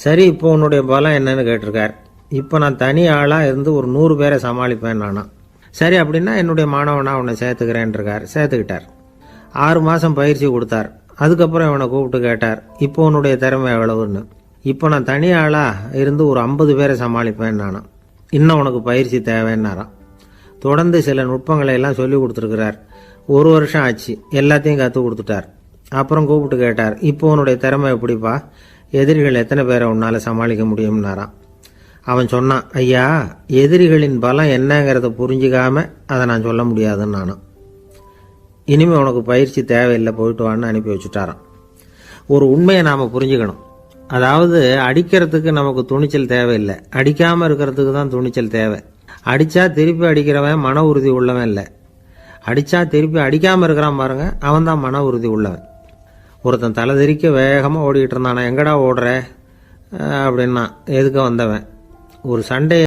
சரி இப்போ உன்னுடைய பலம் என்னன்னு கேட்டிருக்கார். இப்போ நான் தனி ஆளாக இருந்து ஒரு 100 பேரை சமாளிப்பேன் நானா. சரி அப்படின்னா என்னுடைய மாணவனாக உன்னை சேர்த்துக்கிறேன்ருக்கார். சேர்த்துக்கிட்டார். 6 மாதம் பயிற்சி கொடுத்தார். அதுக்கப்புறம் இவனை கூப்பிட்டு கேட்டார், இப்போ உன்னுடைய திறமை எவ்வளவுன்னு. இப்போ நான் தனி ஆளாக இருந்து ஒரு 50 பேரை சமாளிப்பேன் நானா. இன்னும் உனக்கு பயிற்சி தேவைன்னாராம். தொடர்ந்து சில நுட்பங்களை எல்லாம் சொல்லி கொடுத்துருக்கிறார். 1 வருஷம் ஆச்சு. எல்லாத்தையும் கற்றுக் கொடுத்துட்டார். அப்புறம் கூப்பிட்டு கேட்டார், இப்போ உன்னுடைய திறமை எப்படிப்பா, எதிரிகள் எத்தனை பேரை உன்னால் சமாளிக்க முடியும்னாராம். அவன் சொன்னான், ஐயா எதிரிகளின் பலம் என்னங்கிறத புரிஞ்சிக்காம அதை நான் சொல்ல முடியாதுன்னு நானும். இனிமேல் உனக்கு பயிற்சி தேவையில்லை, போயிட்டு வான்னு அனுப்பி வச்சுட்டாரான். ஒரு உண்மையை நாம் புரிஞ்சுக்கணும். அதாவது அடிக்கிறதுக்கு நமக்கு துணிச்சல் தேவையில்லை, அடிக்காமல் இருக்கிறதுக்கு தான் துணிச்சல் தேவை. அடித்தா திருப்பி அடிக்கிறவன் மன உறுதி உள்ளவன் இல்லை, அடித்தா திருப்பி அடிக்காமல் இருக்கிறான் பாருங்க, அவன் தான் மன உறுதி உள்ளவன். ஒருத்தன் தலை தெறிக்க வேகமாக ஓடிக்கிட்டு இருந்தானா. எங்கடா ஓடுற அப்படின்னா, எதுக்க வந்தவன். ஒரு சண்டையை